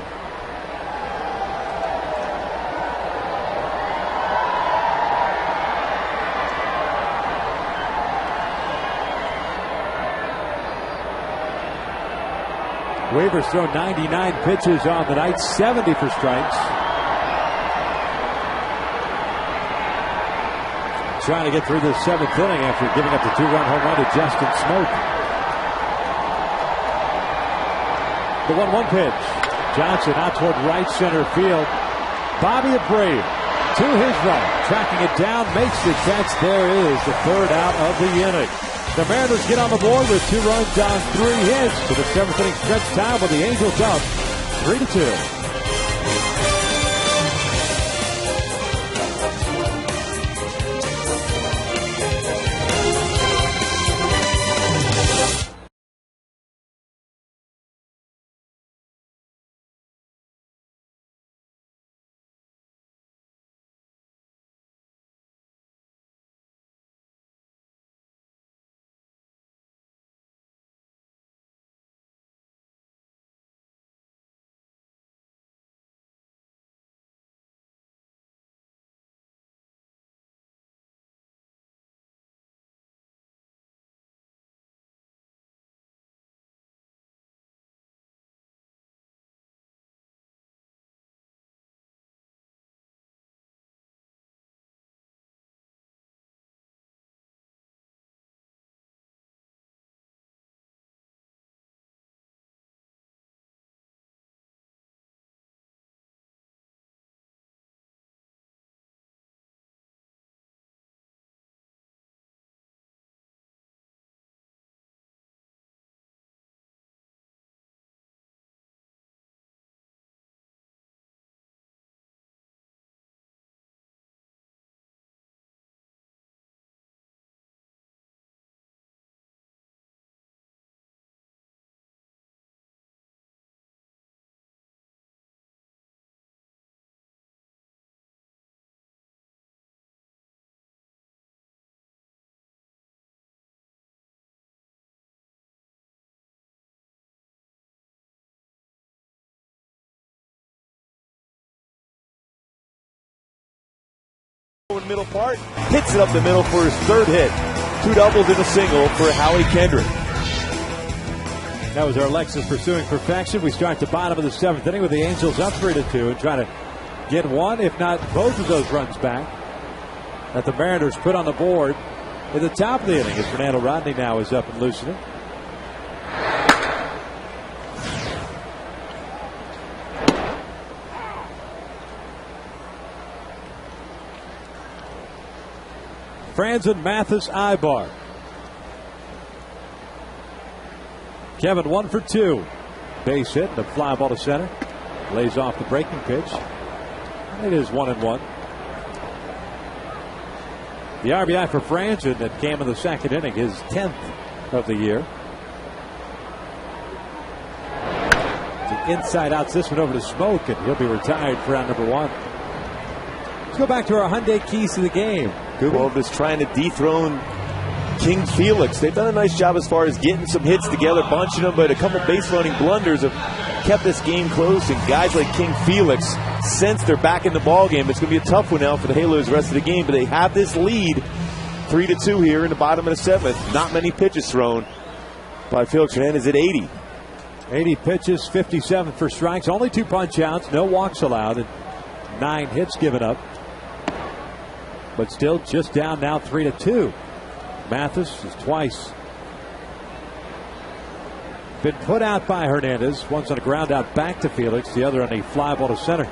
Weaver's thrown 99 pitches on the night, 70 for strikes. Trying to get through the 7th inning after giving up the 2-run home run to Justin Smoak. The 1-1 pitch. Johnson out toward right center field. Bobby Abreu to his right, tracking it down, makes the catch. There is the 3rd out of the inning. The Mariners get on the board with 2 runs on 3 hits to the 7th inning stretch time, with the Angels up 3-2. In middle part, hits it up the middle for his 3rd hit. 2 doubles and a single for Howie Kendrick. That was our Lexus pursuing perfection. We start the bottom of the 7th inning with the Angels up 3-2 and trying to get one, if not both of those runs back that the Mariners put on the board at the top of the inning, as Fernando Rodney now is up and loosening. Franzen, Mathis, Ibar. Kevin 1 for 2. Base hit, the fly ball to center. Lays off the breaking pitch. It is 1-1. The RBI for Franzen that came in the 2nd inning, his 10th of the year. The inside outs this one over to Smoak, and he'll be retired for round number 1. Let's go back to our Hyundai keys to the game. Well, is trying to dethrone King Felix. They've done a nice job as far as getting some hits together, bunching them, but a couple base running blunders have kept this game close. And guys like King Felix, since they're back in the ball game, it's going to be a tough one now for the Halos the rest of the game. But they have this lead, 3-2 here in the bottom of the 7th. Not many pitches thrown by Felix Hernandez at 80. 80 pitches, 57 for strikes, only 2 punch outs, no walks allowed, and 9 hits given up. But still just down now 3-2. Mathis is twice been put out by Hernandez. Once on a ground out back to Felix, the other on a fly ball to center.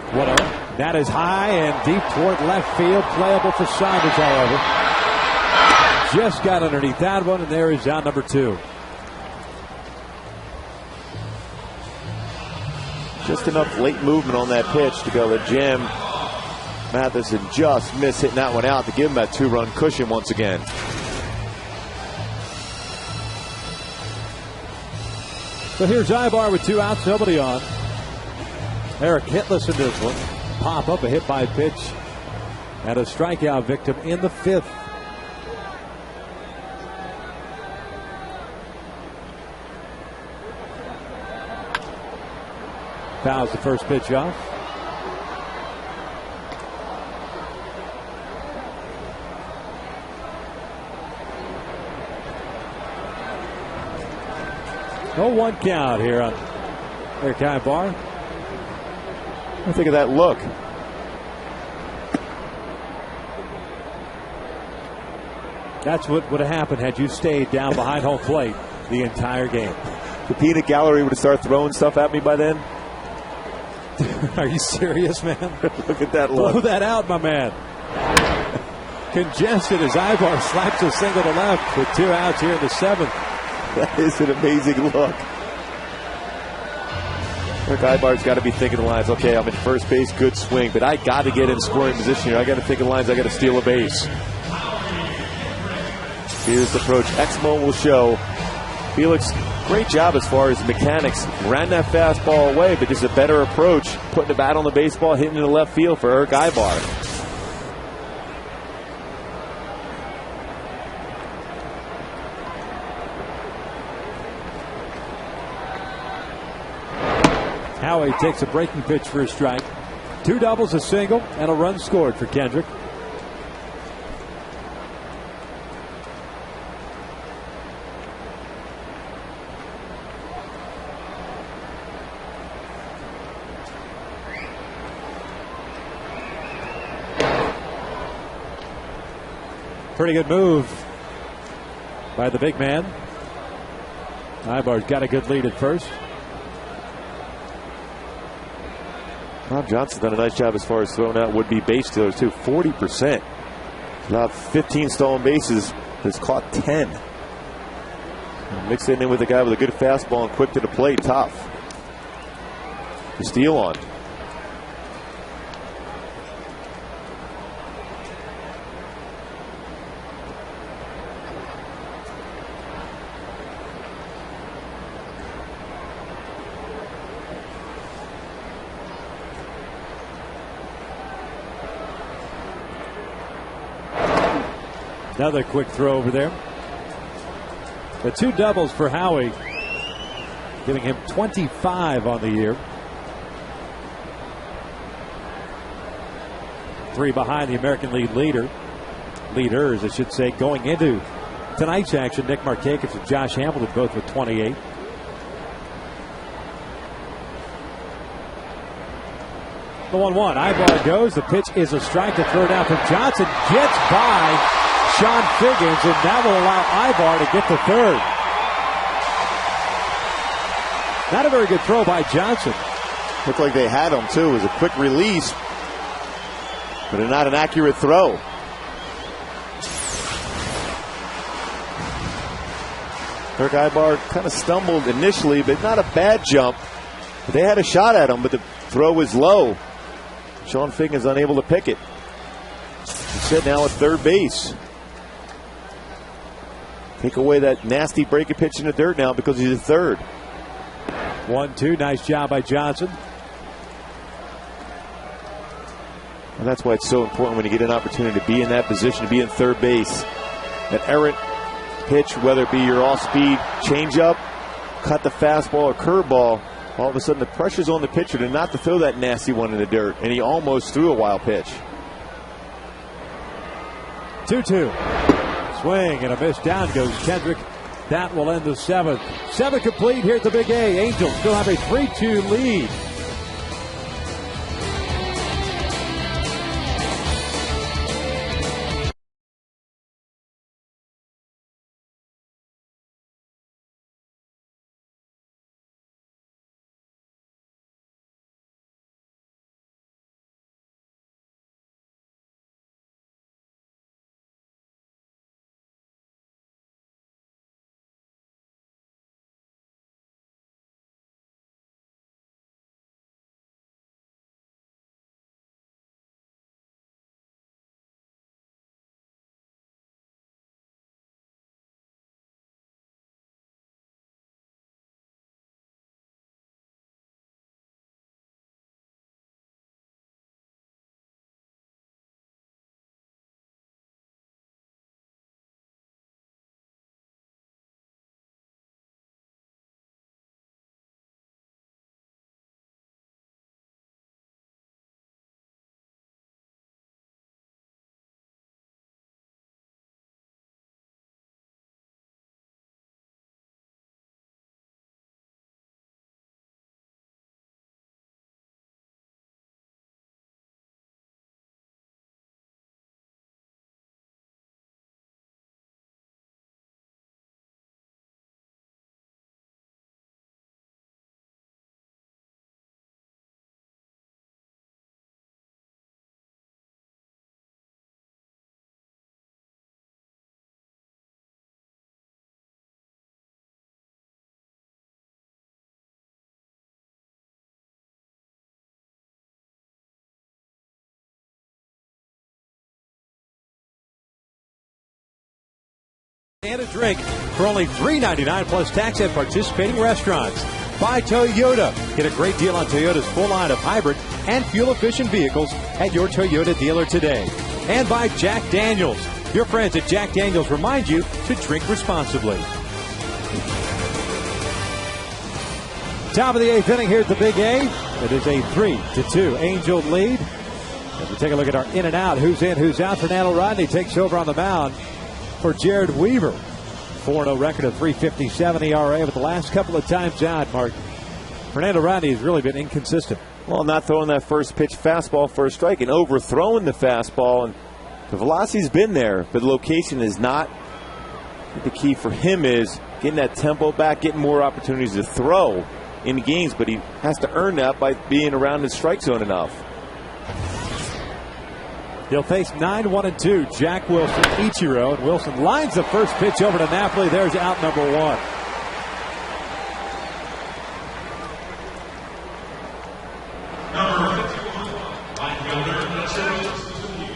1-0. That is high and deep toward left field. Playable for Saunders, however. Just got underneath that one, and there is out number 2. Just enough late movement on that pitch to be able to jam Matheson just missed hitting that one out to give him that 2-run cushion once again. So here's Ibar with 2 outs, nobody on. Eric hitless in this one. Pop up, a hit by pitch, and a strikeout victim in the 5th. Fouls the first pitch off. No 1 count here on Eric Ibar. What do you think of that look? That's what would have happened had you stayed down behind home plate the entire game. The peanut gallery would have started throwing stuff at me by then. Are you serious, man? Look at that look. Blow that out, my man. Congested as Ibar slaps a single to left with 2 outs here in the 7th. That is an amazing look. Eric Ibar's got to be thinking the lines, okay, I'm in first base, good swing, but I got to get in scoring position here. I got to think of the lines, I got to steal a base. Here's the approach. Exmo will show. Felix, great job as far as mechanics. Ran that fastball away, but just a better approach. Putting the bat on the baseball, hitting in the left field for Eric Ibar. Howie takes a breaking pitch for a strike. 2 doubles, a single, and a run scored for Kendrick. Pretty good move by the big man. Ibar's got a good lead at first. Rob Johnson's done a nice job as far as throwing out would-be base stealers, too. 40%. Allowed 15 stolen bases, has caught 10. Mix it in with a guy with a good fastball and quick to the plate. Tough to steal on. Another quick throw over there. The 2 doubles for Howie, giving him 25 on the year. 3 behind the American League leaders, I should say, going into tonight's action. Nick Markakis and Josh Hamilton both with 28. The 1-1. Ibar goes. The pitch is a strike to throw down from Johnson. Gets by Sean Figgins, and that will allow Ibar to get to third. Not a very good throw by Johnson. Looked like they had him, too. It was a quick release, but not an accurate throw. Eric Ibar kind of stumbled initially, but not a bad jump. They had a shot at him, but the throw was low. Sean Figgins unable to pick it. He's sitting now at third base. Take away that nasty breaking pitch in the dirt now because he's at third. 1-2. Nice job by Johnson. And that's why it's so important when you get an opportunity to be in that position, to be in third base. An errant pitch, whether it be your off-speed changeup, cut the fastball or curveball, all of a sudden the pressure's on the pitcher to not to throw that nasty one in the dirt. And he almost threw a wild pitch. 2-2. Swing and a miss. Down goes Kendrick. That will end the 7th. 7 complete here at the Big A. Angels still have a 3-2 lead. and a drink for only $3.99 plus tax at participating restaurants. By Toyota. Get a great deal on Toyota's full line of hybrid and fuel-efficient vehicles at your Toyota dealer today. And by Jack Daniels. Your friends at Jack Daniels remind you to drink responsibly. Top of the 8th inning here at the Big A. It is a 3-2 Angel lead. As we take a look at our in and out, who's in, who's out. Fernando Rodney takes over on the mound for Jared Weaver. 4-0 record of 3.57 ERA, but the last couple of times out, Mark, Fernando Rodney has really been inconsistent. Well, not throwing that first pitch fastball for a strike and overthrowing the fastball. And the velocity's been there, but the location is not. I think the key for him is getting that tempo back, getting more opportunities to throw in games, but he has to earn that by being around the strike zone enough. He'll face 9-1-2 Jack Wilson, Ichiro, and Wilson lines the first pitch over to Napoli. There's out number 1. Number 51, line fielder, Suzuki.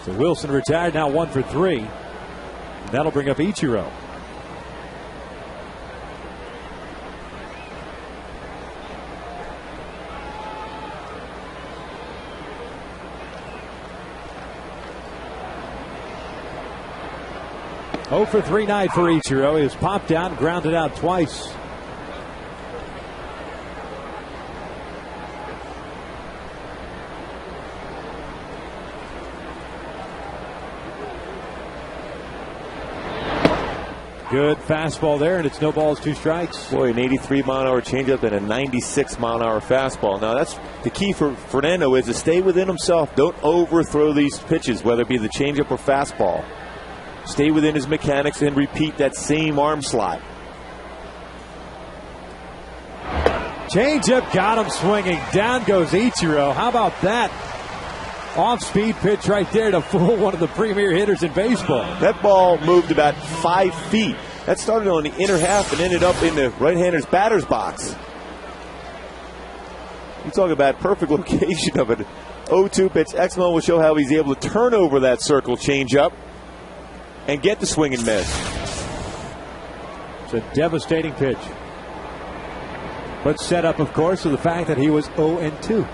So Wilson retired, now 1 for 3. That'll bring up Ichiro. Oh for 3 night for Ichiro. He was popped out and grounded out twice. Good fastball there, and it's no balls, 2 strikes. Boy, an 83-mile-an-hour changeup and a 96-mile-an-hour fastball. Now, that's the key for Fernando, is to stay within himself. Don't overthrow these pitches, whether it be the changeup or fastball. Stay within his mechanics and repeat that same arm slot. Changeup got him swinging. Down goes Ichiro. How about that? Off-speed pitch right there to fool one of the premier hitters in baseball. That ball moved about 5 feet. That started on the inner half and ended up in the right-hander's batter's box. You talk about perfect location of an 0-2 pitch. Exmo will show how he's able to turn over that circle changeup and get the swing and miss. It's a devastating pitch. But set up, of course, with the fact that he was 0-2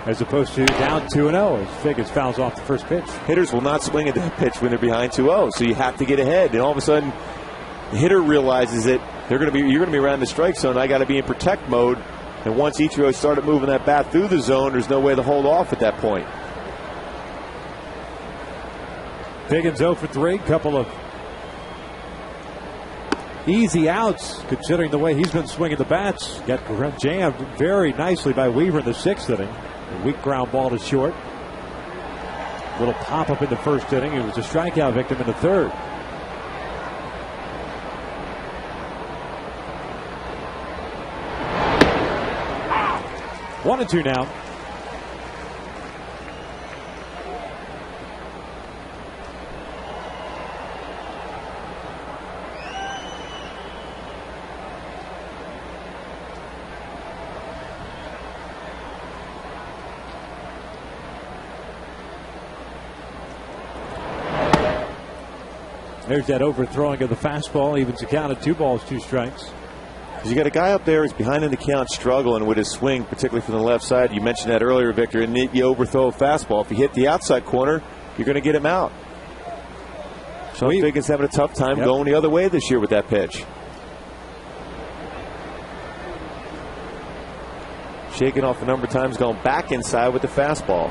as opposed to down 2-0 as Figgins fouls off the first pitch. Hitters will not swing at that pitch when they're behind 2-0, so you have to get ahead. And all of a sudden, the hitter realizes that you're going to be around the strike zone. I got to be in protect mode. And once Ichiro started moving that bat through the zone, there's no way to hold off at that point. Figgins 0 for 3. Couple of easy outs considering the way he's been swinging the bats. Got jammed very nicely by Weaver in the 6th inning. A weak ground ball to short. Little pop up in the 1st inning. He was a strikeout victim in the 3rd. One and 2 now. There's that overthrowing of the fastball. Evens the count at 2 balls, 2 strikes. You got a guy up there who's behind in the count struggling with his swing, particularly from the left side. You mentioned that earlier, Victor. And you overthrow a fastball. If you hit the outside corner, you're going to get him out. So Figgins having a tough time going the other way this year with that pitch. Shaking off a number of times, going back inside with the fastball.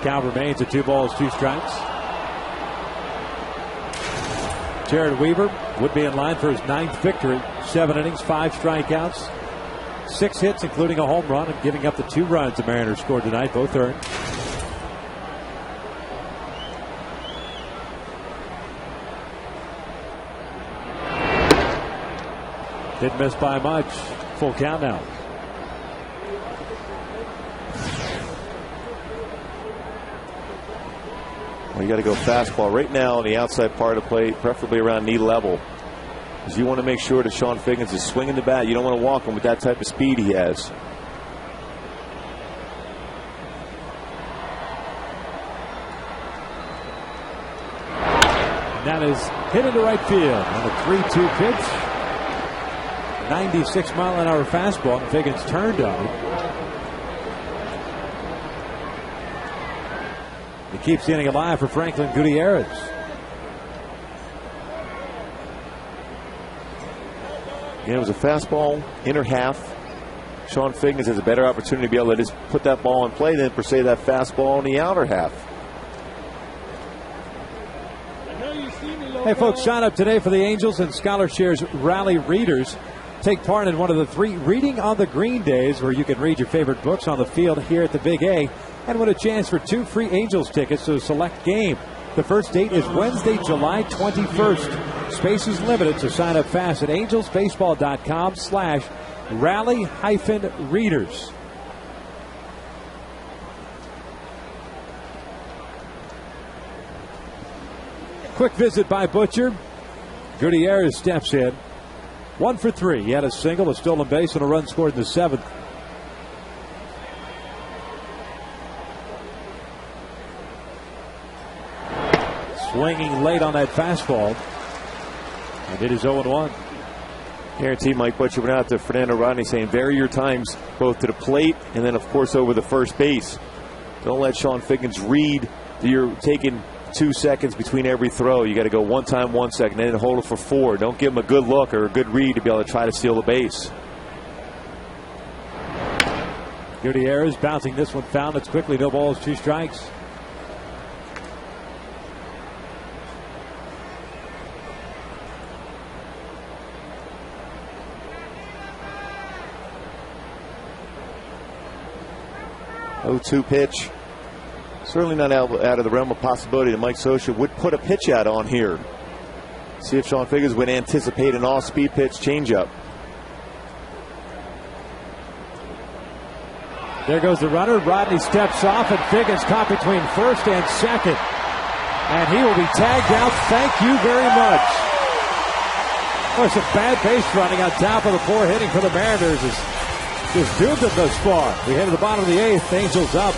Count remains at 2 balls, 2 strikes. Jared Weaver would be in line for his 9th victory. 7 innings, 5 strikeouts, 6 hits, including a home run, and giving up the 2 runs the Mariners scored tonight, both earned. Didn't miss by much. Full count now. Well, you got to go fastball right now on the outside part of the plate, preferably around knee level, because you want to make sure that Chone Figgins is swinging the bat. You don't want to walk him with that type of speed he has. That is hit into right field on a 3-2 pitch. 96-mile-an-hour fastball. Figgins turned on it. He keeps the inning alive for Franklin Gutierrez. It was a fastball, inner half. Sean Figgins has a better opportunity to be able to just put that ball in play than per se that fastball in the outer half. Hey folks, sign up today for the Angels and ScholarShare's Rally Readers. Take part in one of the 3 Reading on the Green days where you can read your favorite books on the field here at the Big A and win a chance for 2 free Angels tickets to a select game. The first date is Wednesday, July 21st. Space is limited, so sign up fast at angelsbaseball.com/rally-readers. Quick visit by Butcher. Gutierrez steps in. 1 for 3. He had a single, a stolen base, and a run scored in the 7th. Swinging late on that fastball. And it is 0-1. Guarantee Mike Butcher went out to Fernando Rodney saying, vary your times both to the plate and then, of course, over the first base. Don't let Sean Figgins read that you're taking 2 seconds between every throw. You got to go 1 time, 1 second, then hold it for 4. Don't give him a good look or a good read to be able to try to steal the base. Gutierrez bouncing this one foul. It's quickly 2 balls, 2 strikes. Oh, 2 pitch. Certainly not out of the realm of possibility that Mike Scioscia would put a pitch out on here. See if Sean Figgins would anticipate an off-speed pitch changeup. There goes the runner. Rodney steps off, and Figgins caught between first and second. And he will be tagged out. Thank you very much. Well, some bad base running on top of the poor hitting for the Mariners. Just doomed them thus far. We head to the bottom of the 8th. Angels up.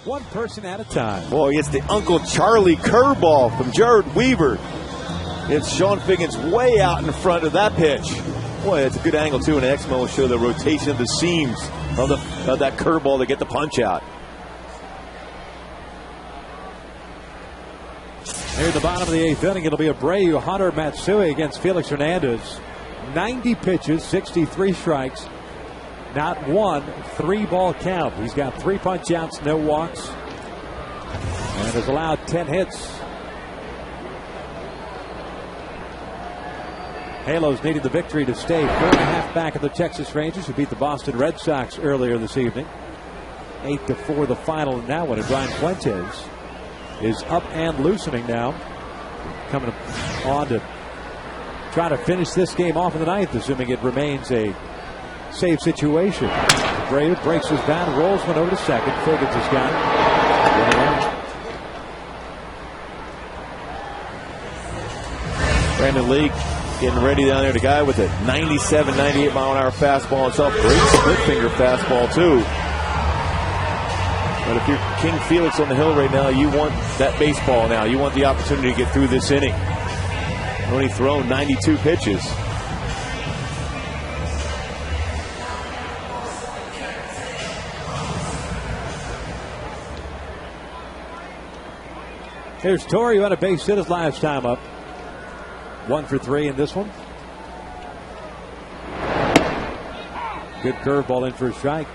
One person at a time. Boy, it's the Uncle Charlie curveball from Jared Weaver. It's Sean Figgins way out in front of that pitch. Boy, it's a good angle, too, and Exmo will show the rotation of the seams of that curveball to get the punch out. Here at the bottom of the 8th inning, it'll be Abreu, Hunter, Matsui against Felix Hernandez. 90 pitches, 63 strikes. Not one 3-ball count. He's got 3 punch outs, no walks, and has allowed 10 hits. Halos needed the victory to stay 4.5 back of the Texas Rangers, who beat the Boston Red Sox earlier this evening. 8-4 the final in that one, and Brian Fuentes is up and loosening now, coming on to trying to finish this game off in the ninth, assuming it remains a save situation. Brave breaks his bat, rolls one over to second. Figgins has got it. Brandon League getting ready down there. The guy with a 97, 98 mile an hour fastball himself. Great split finger fastball too. But if you're King Felix on the hill right now, you want that baseball now. You want the opportunity to get through this inning. Only thrown 92 pitches. Here's Torrey, who had a base hit his last time up. 1 for 3 in this one. Good curveball in for a strike.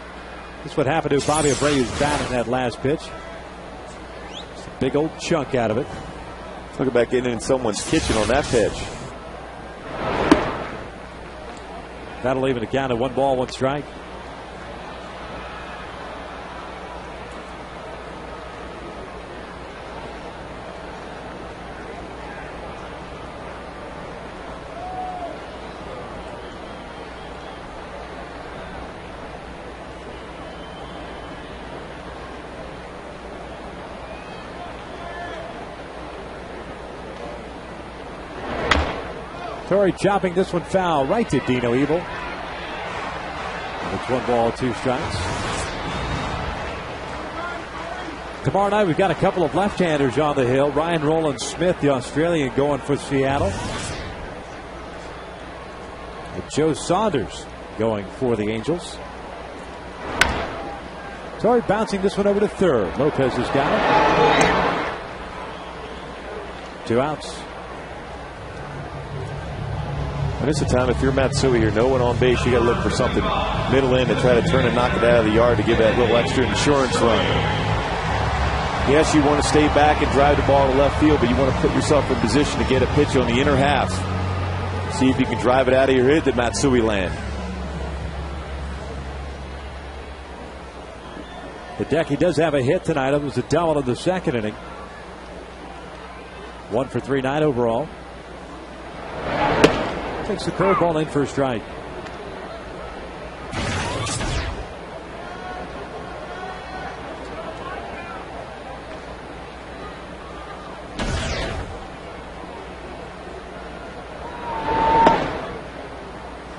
This is what happened to Bobby Abreu's bat in that last pitch. Just a big old chunk out of it. Look at back in someone's kitchen on that pitch. That'll even account at 1 ball, 1 strike. Torrey chopping this one foul right to Dino Evil. It's 1 ball, 2 strikes. Tomorrow night we've got a couple of left-handers on the hill. Ryan Rowland-Smith, the Australian, going for Seattle. And Joe Saunders going for the Angels. Torrey bouncing this one over to third. Lopez has got it. 2 outs. And it's a time, if you're Matsui here, no one on base, you got to look for something middle in to try to turn and knock it out of the yard to give that little extra insurance run. Yes, you want to stay back and drive the ball to left field, but you want to put yourself in position to get a pitch on the inner half. See if you can drive it out of your head to Matsui land. Hideki does have a hit tonight. It was a double in the second inning. 1 for 3 night overall. Takes the curveball in for a strike.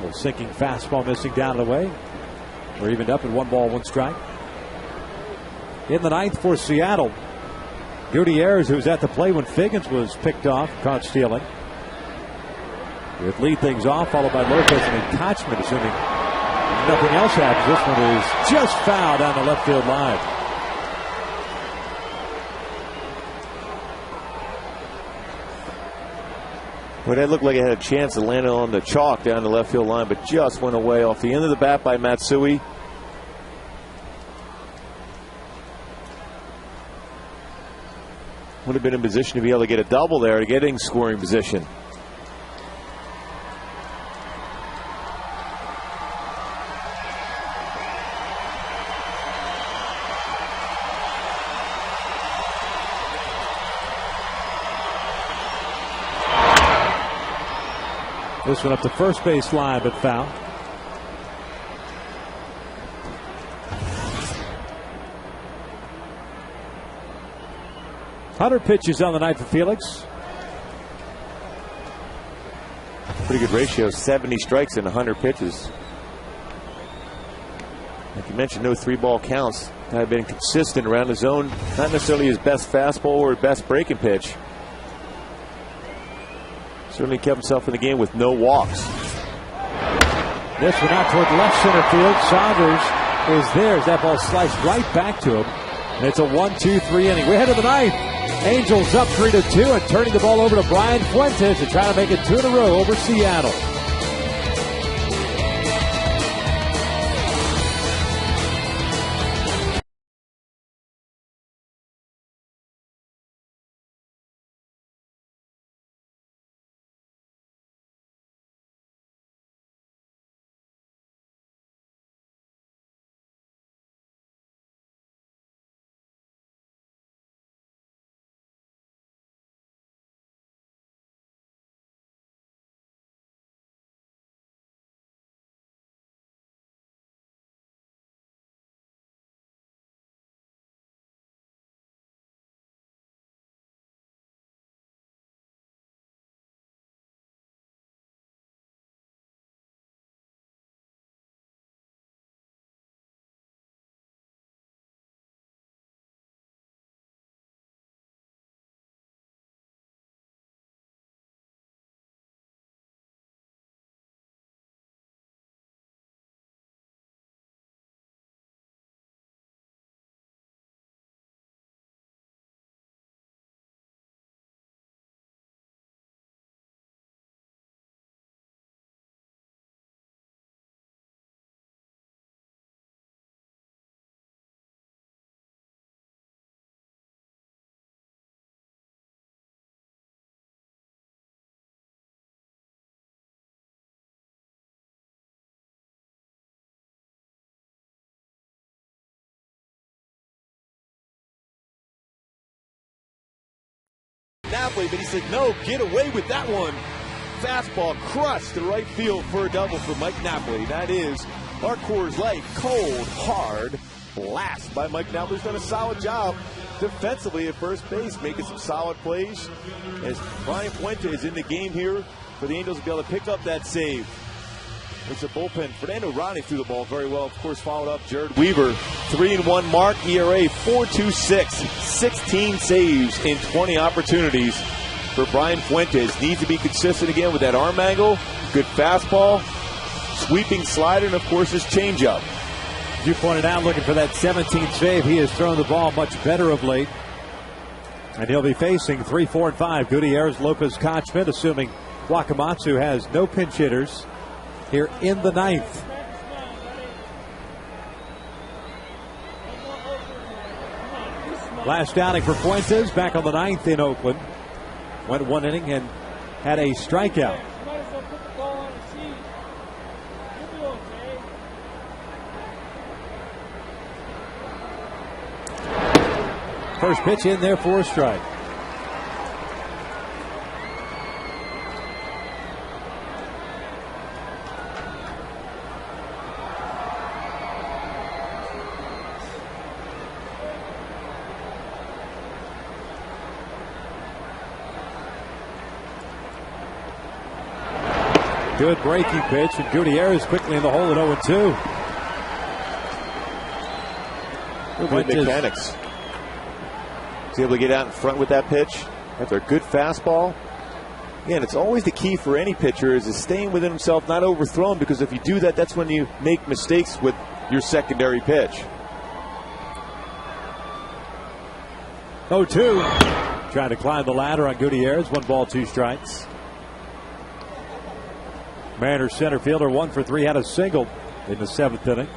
Little sinking fastball missing down and away. We're evened up at 1 ball, 1 strike. In the ninth for Seattle, Gutierrez, who was at the play when Figgins was picked off, caught stealing. Would lead things off, followed by Lopez and attachment, assuming nothing else happens. This one is just foul down the left field line. Well, that looked like it had a chance to land on the chalk down the left field line, but just went away off the end of the bat by Matsui. Would have been in position to be able to get a double there to get in scoring position. This one up the first base line, but foul. Hunter pitches on the night for Felix. Pretty good ratio, 70 strikes in 100 pitches. Like you mentioned, no 3-ball counts. I've been consistent around the zone. Not necessarily his best fastball or best breaking pitch. Certainly kept himself in the game with no walks. This one out toward left center field. Saunders is there as that ball sliced right back to him. And it's a 1-2-3 inning. We're ahead of the ninth. Angels up 3-2 and turning the ball over to Brian Fuentes to try to make it 2 in a row over Seattle. Napoli, but he said, no, get away with that one. Fastball crushed to right field for a double for Mike Napoli. That is our Coors Light cold, hard blast by Mike Napoli. He's done a solid job defensively at first base, making some solid plays. As Brian Fuente is in the game here for the Angels to be able to pick up that save. It's a bullpen. Fernando Rodney threw the ball very well. Of course, followed up Jared Weaver. 3-1 mark, ERA 4.26. 16 saves in 20 opportunities for Brian Fuentes. Needs to be consistent again with that arm angle. Good fastball. Sweeping slider, and of course his changeup. As you pointed out, looking for that 17th save. He has thrown the ball much better of late. And he'll be facing 3, 4, and 5. Gutierrez, Lopez, Kochman, assuming Wakamatsu has no pinch hitters here in the ninth. Last outing for Fuentes back on the ninth in Oakland. Went 1 inning and had a strikeout. First pitch in there for a strike. Good breaking pitch, and Gutierrez quickly in the hole at 0-2. Good mechanics. He's able to get out in front with that pitch after a good fastball. Again, it's always the key for any pitcher is staying within himself, not overthrown, because if you do that, that's when you make mistakes with your secondary pitch. 0-2. Trying to climb the ladder on Gutierrez. 1 ball, 2 strikes. Mariners center fielder 1 for 3 had a single in the 7th inning.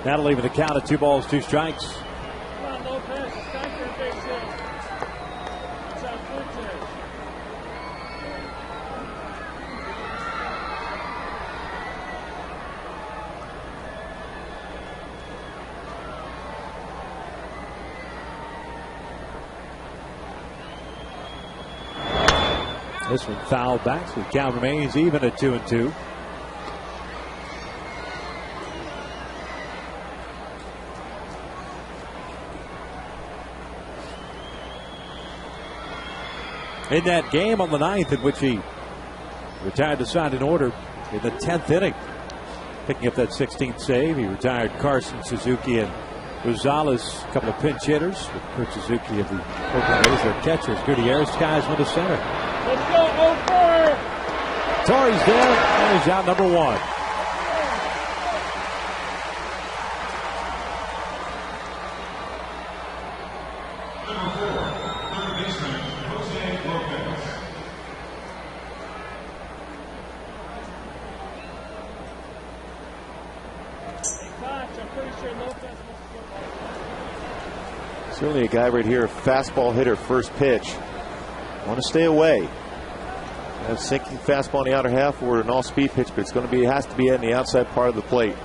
That'll leave the count at 2 balls, 2 strikes. Come on, Lopez. It's time for a big save. It's on Fuentes. This one fouled back, so the count remains even at 2-2. In that game on the 9th, in which he retired the side in order in the 10th inning, picking up that 16th save, he retired Carson, Suzuki, and Rosales, a couple of pinch hitters, with Kurt Suzuki of the Oakland A's, their catchers. Gutierrez skies one to center. Let's go, over! Torrey's there, and he's out number 1. Certainly a guy right here, a fastball hitter, first pitch. Want to stay away. A sinking fastball on the outer half or an all-speed pitch, but it has to be in the outside part of the plate.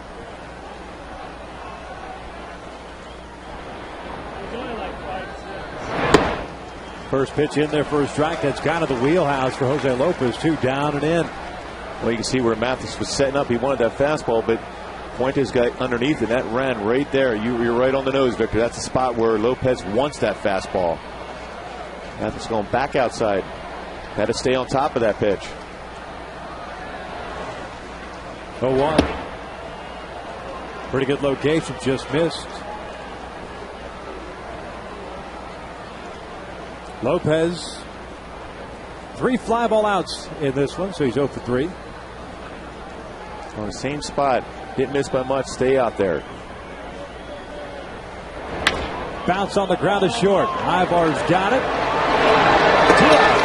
First pitch in there for a strike. That's kind of the wheelhouse for Jose Lopez. 2 down and in. Well, you can see where Mathis was setting up. He wanted that fastball, but Fuentes got underneath, and that ran right there. You're right on the nose, Victor. That's the spot where Lopez wants that fastball. Mathis going back outside. Had to stay on top of that pitch. 0-1. Pretty good location, just missed. Lopez, 3 fly ball outs in this one, so he's 0 for 3. On the same spot. Didn't miss by much. Stay out there. Bounce on the ground is short. Ivar's got it. Diaz.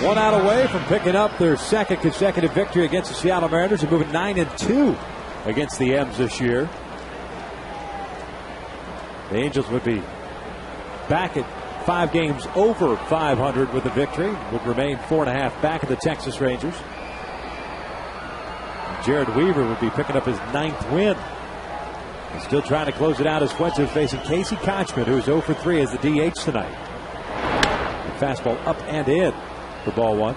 1 out away from picking up their second consecutive victory against the Seattle Mariners and moving 9-2 against the M's this year. The Angels would be back at 5 games over 500 with a victory, would remain 4.5 back of the Texas Rangers. Jared Weaver would be picking up his 9th win. He's still trying to close it out as Fuentes facing Casey Kochman, who's 0 for 3 as the DH tonight. Fastball up and in for ball 1.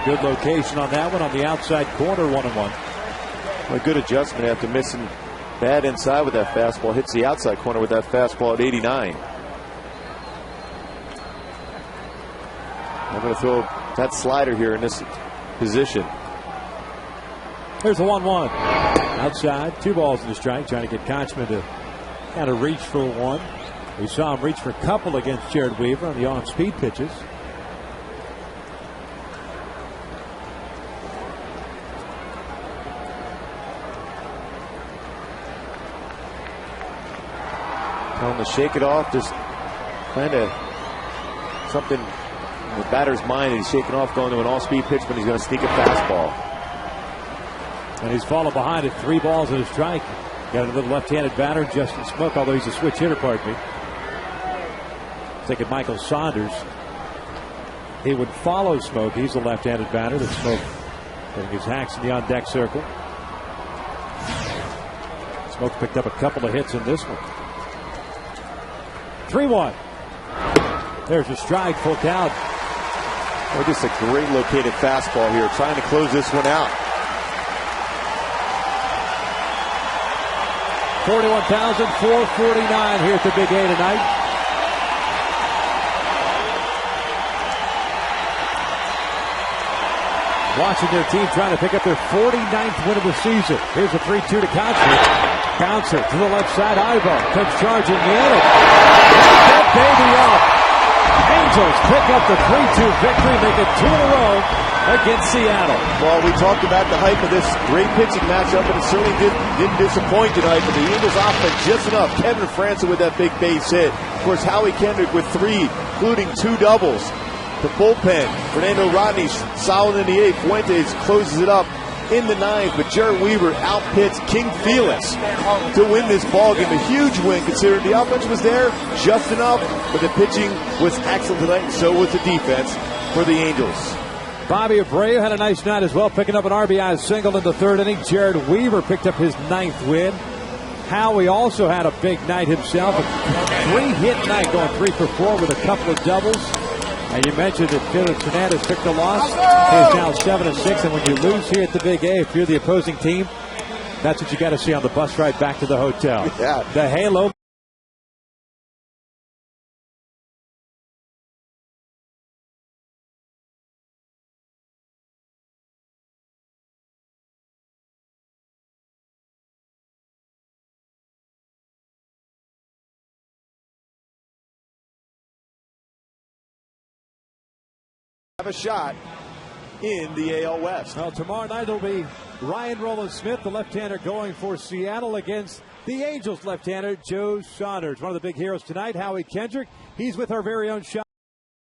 Good location on that one on the outside corner, 1-1. A good adjustment after missing bad inside with that fastball. Hits the outside corner with that fastball at 89. I'm going to throw that slider here in this position. Here's the 1-1. Outside, 2 balls in the strike, trying to get Kochman to kind of reach for one. We saw him reach for a couple against Jared Weaver on the off-speed pitches. Telling him to shake it off, just kind of something in the batter's mind. He's shaking off, going to an all-speed pitch, but he's going to sneak a fastball. And he's fallen behind at 3 balls in a strike. Got a little left-handed batter, Justin Smoak, although he's a switch hitter, pardon me. Thinking Michael Saunders. He would follow Smoak. He's a left-handed batter. That Smoak getting his hacks in the on-deck circle. Smoak picked up a couple of hits in this one. 3-1. There's a strike, full count. Oh, just a great located fastball here, trying to close this one out. 41,449 here at the Big A tonight. Watching their team trying to pick up their 49th win of the season. Here's a 3-2 to Kochman. Bouncer to the left side. Ivo comes charging in. That baby up. Angels pick up the 3-2 victory, make it 2 in a row against Seattle. Well, we talked about the hype of this great pitching matchup, and it certainly didn't disappoint tonight. But the Eagles offense just enough. Kevin Francis with that big base hit. Of course, Howie Kendrick with 3, including 2 doubles. The bullpen, Fernando Rodney solid in the 8th. Fuentes closes it up in the 9th, but Jared Weaver outpits King Felix to win this ballgame. A huge win considering the offense was there just enough, but the pitching was excellent tonight, and so was the defense for the Angels. Bobby Abreu had a nice night as well, picking up an RBI single in the 3rd inning. Jared Weaver picked up his 9th win. Howie also had a big night himself. A 3-hit night, going 3 for 4 with a couple of doubles. And you mentioned that Felix Hernandez picked a loss. He's now 7-6, and when you lose here at the Big A, if you're the opposing team, that's what you got to see on the bus ride back to the hotel. Yeah. The halo. Have a shot in the AL West. Well, tomorrow night it'll be Ryan Rowland-Smith, the left-hander, going for Seattle against the Angels left-hander Joe Saunders. One of the big heroes tonight, Howie Kendrick. He's with our very own shot.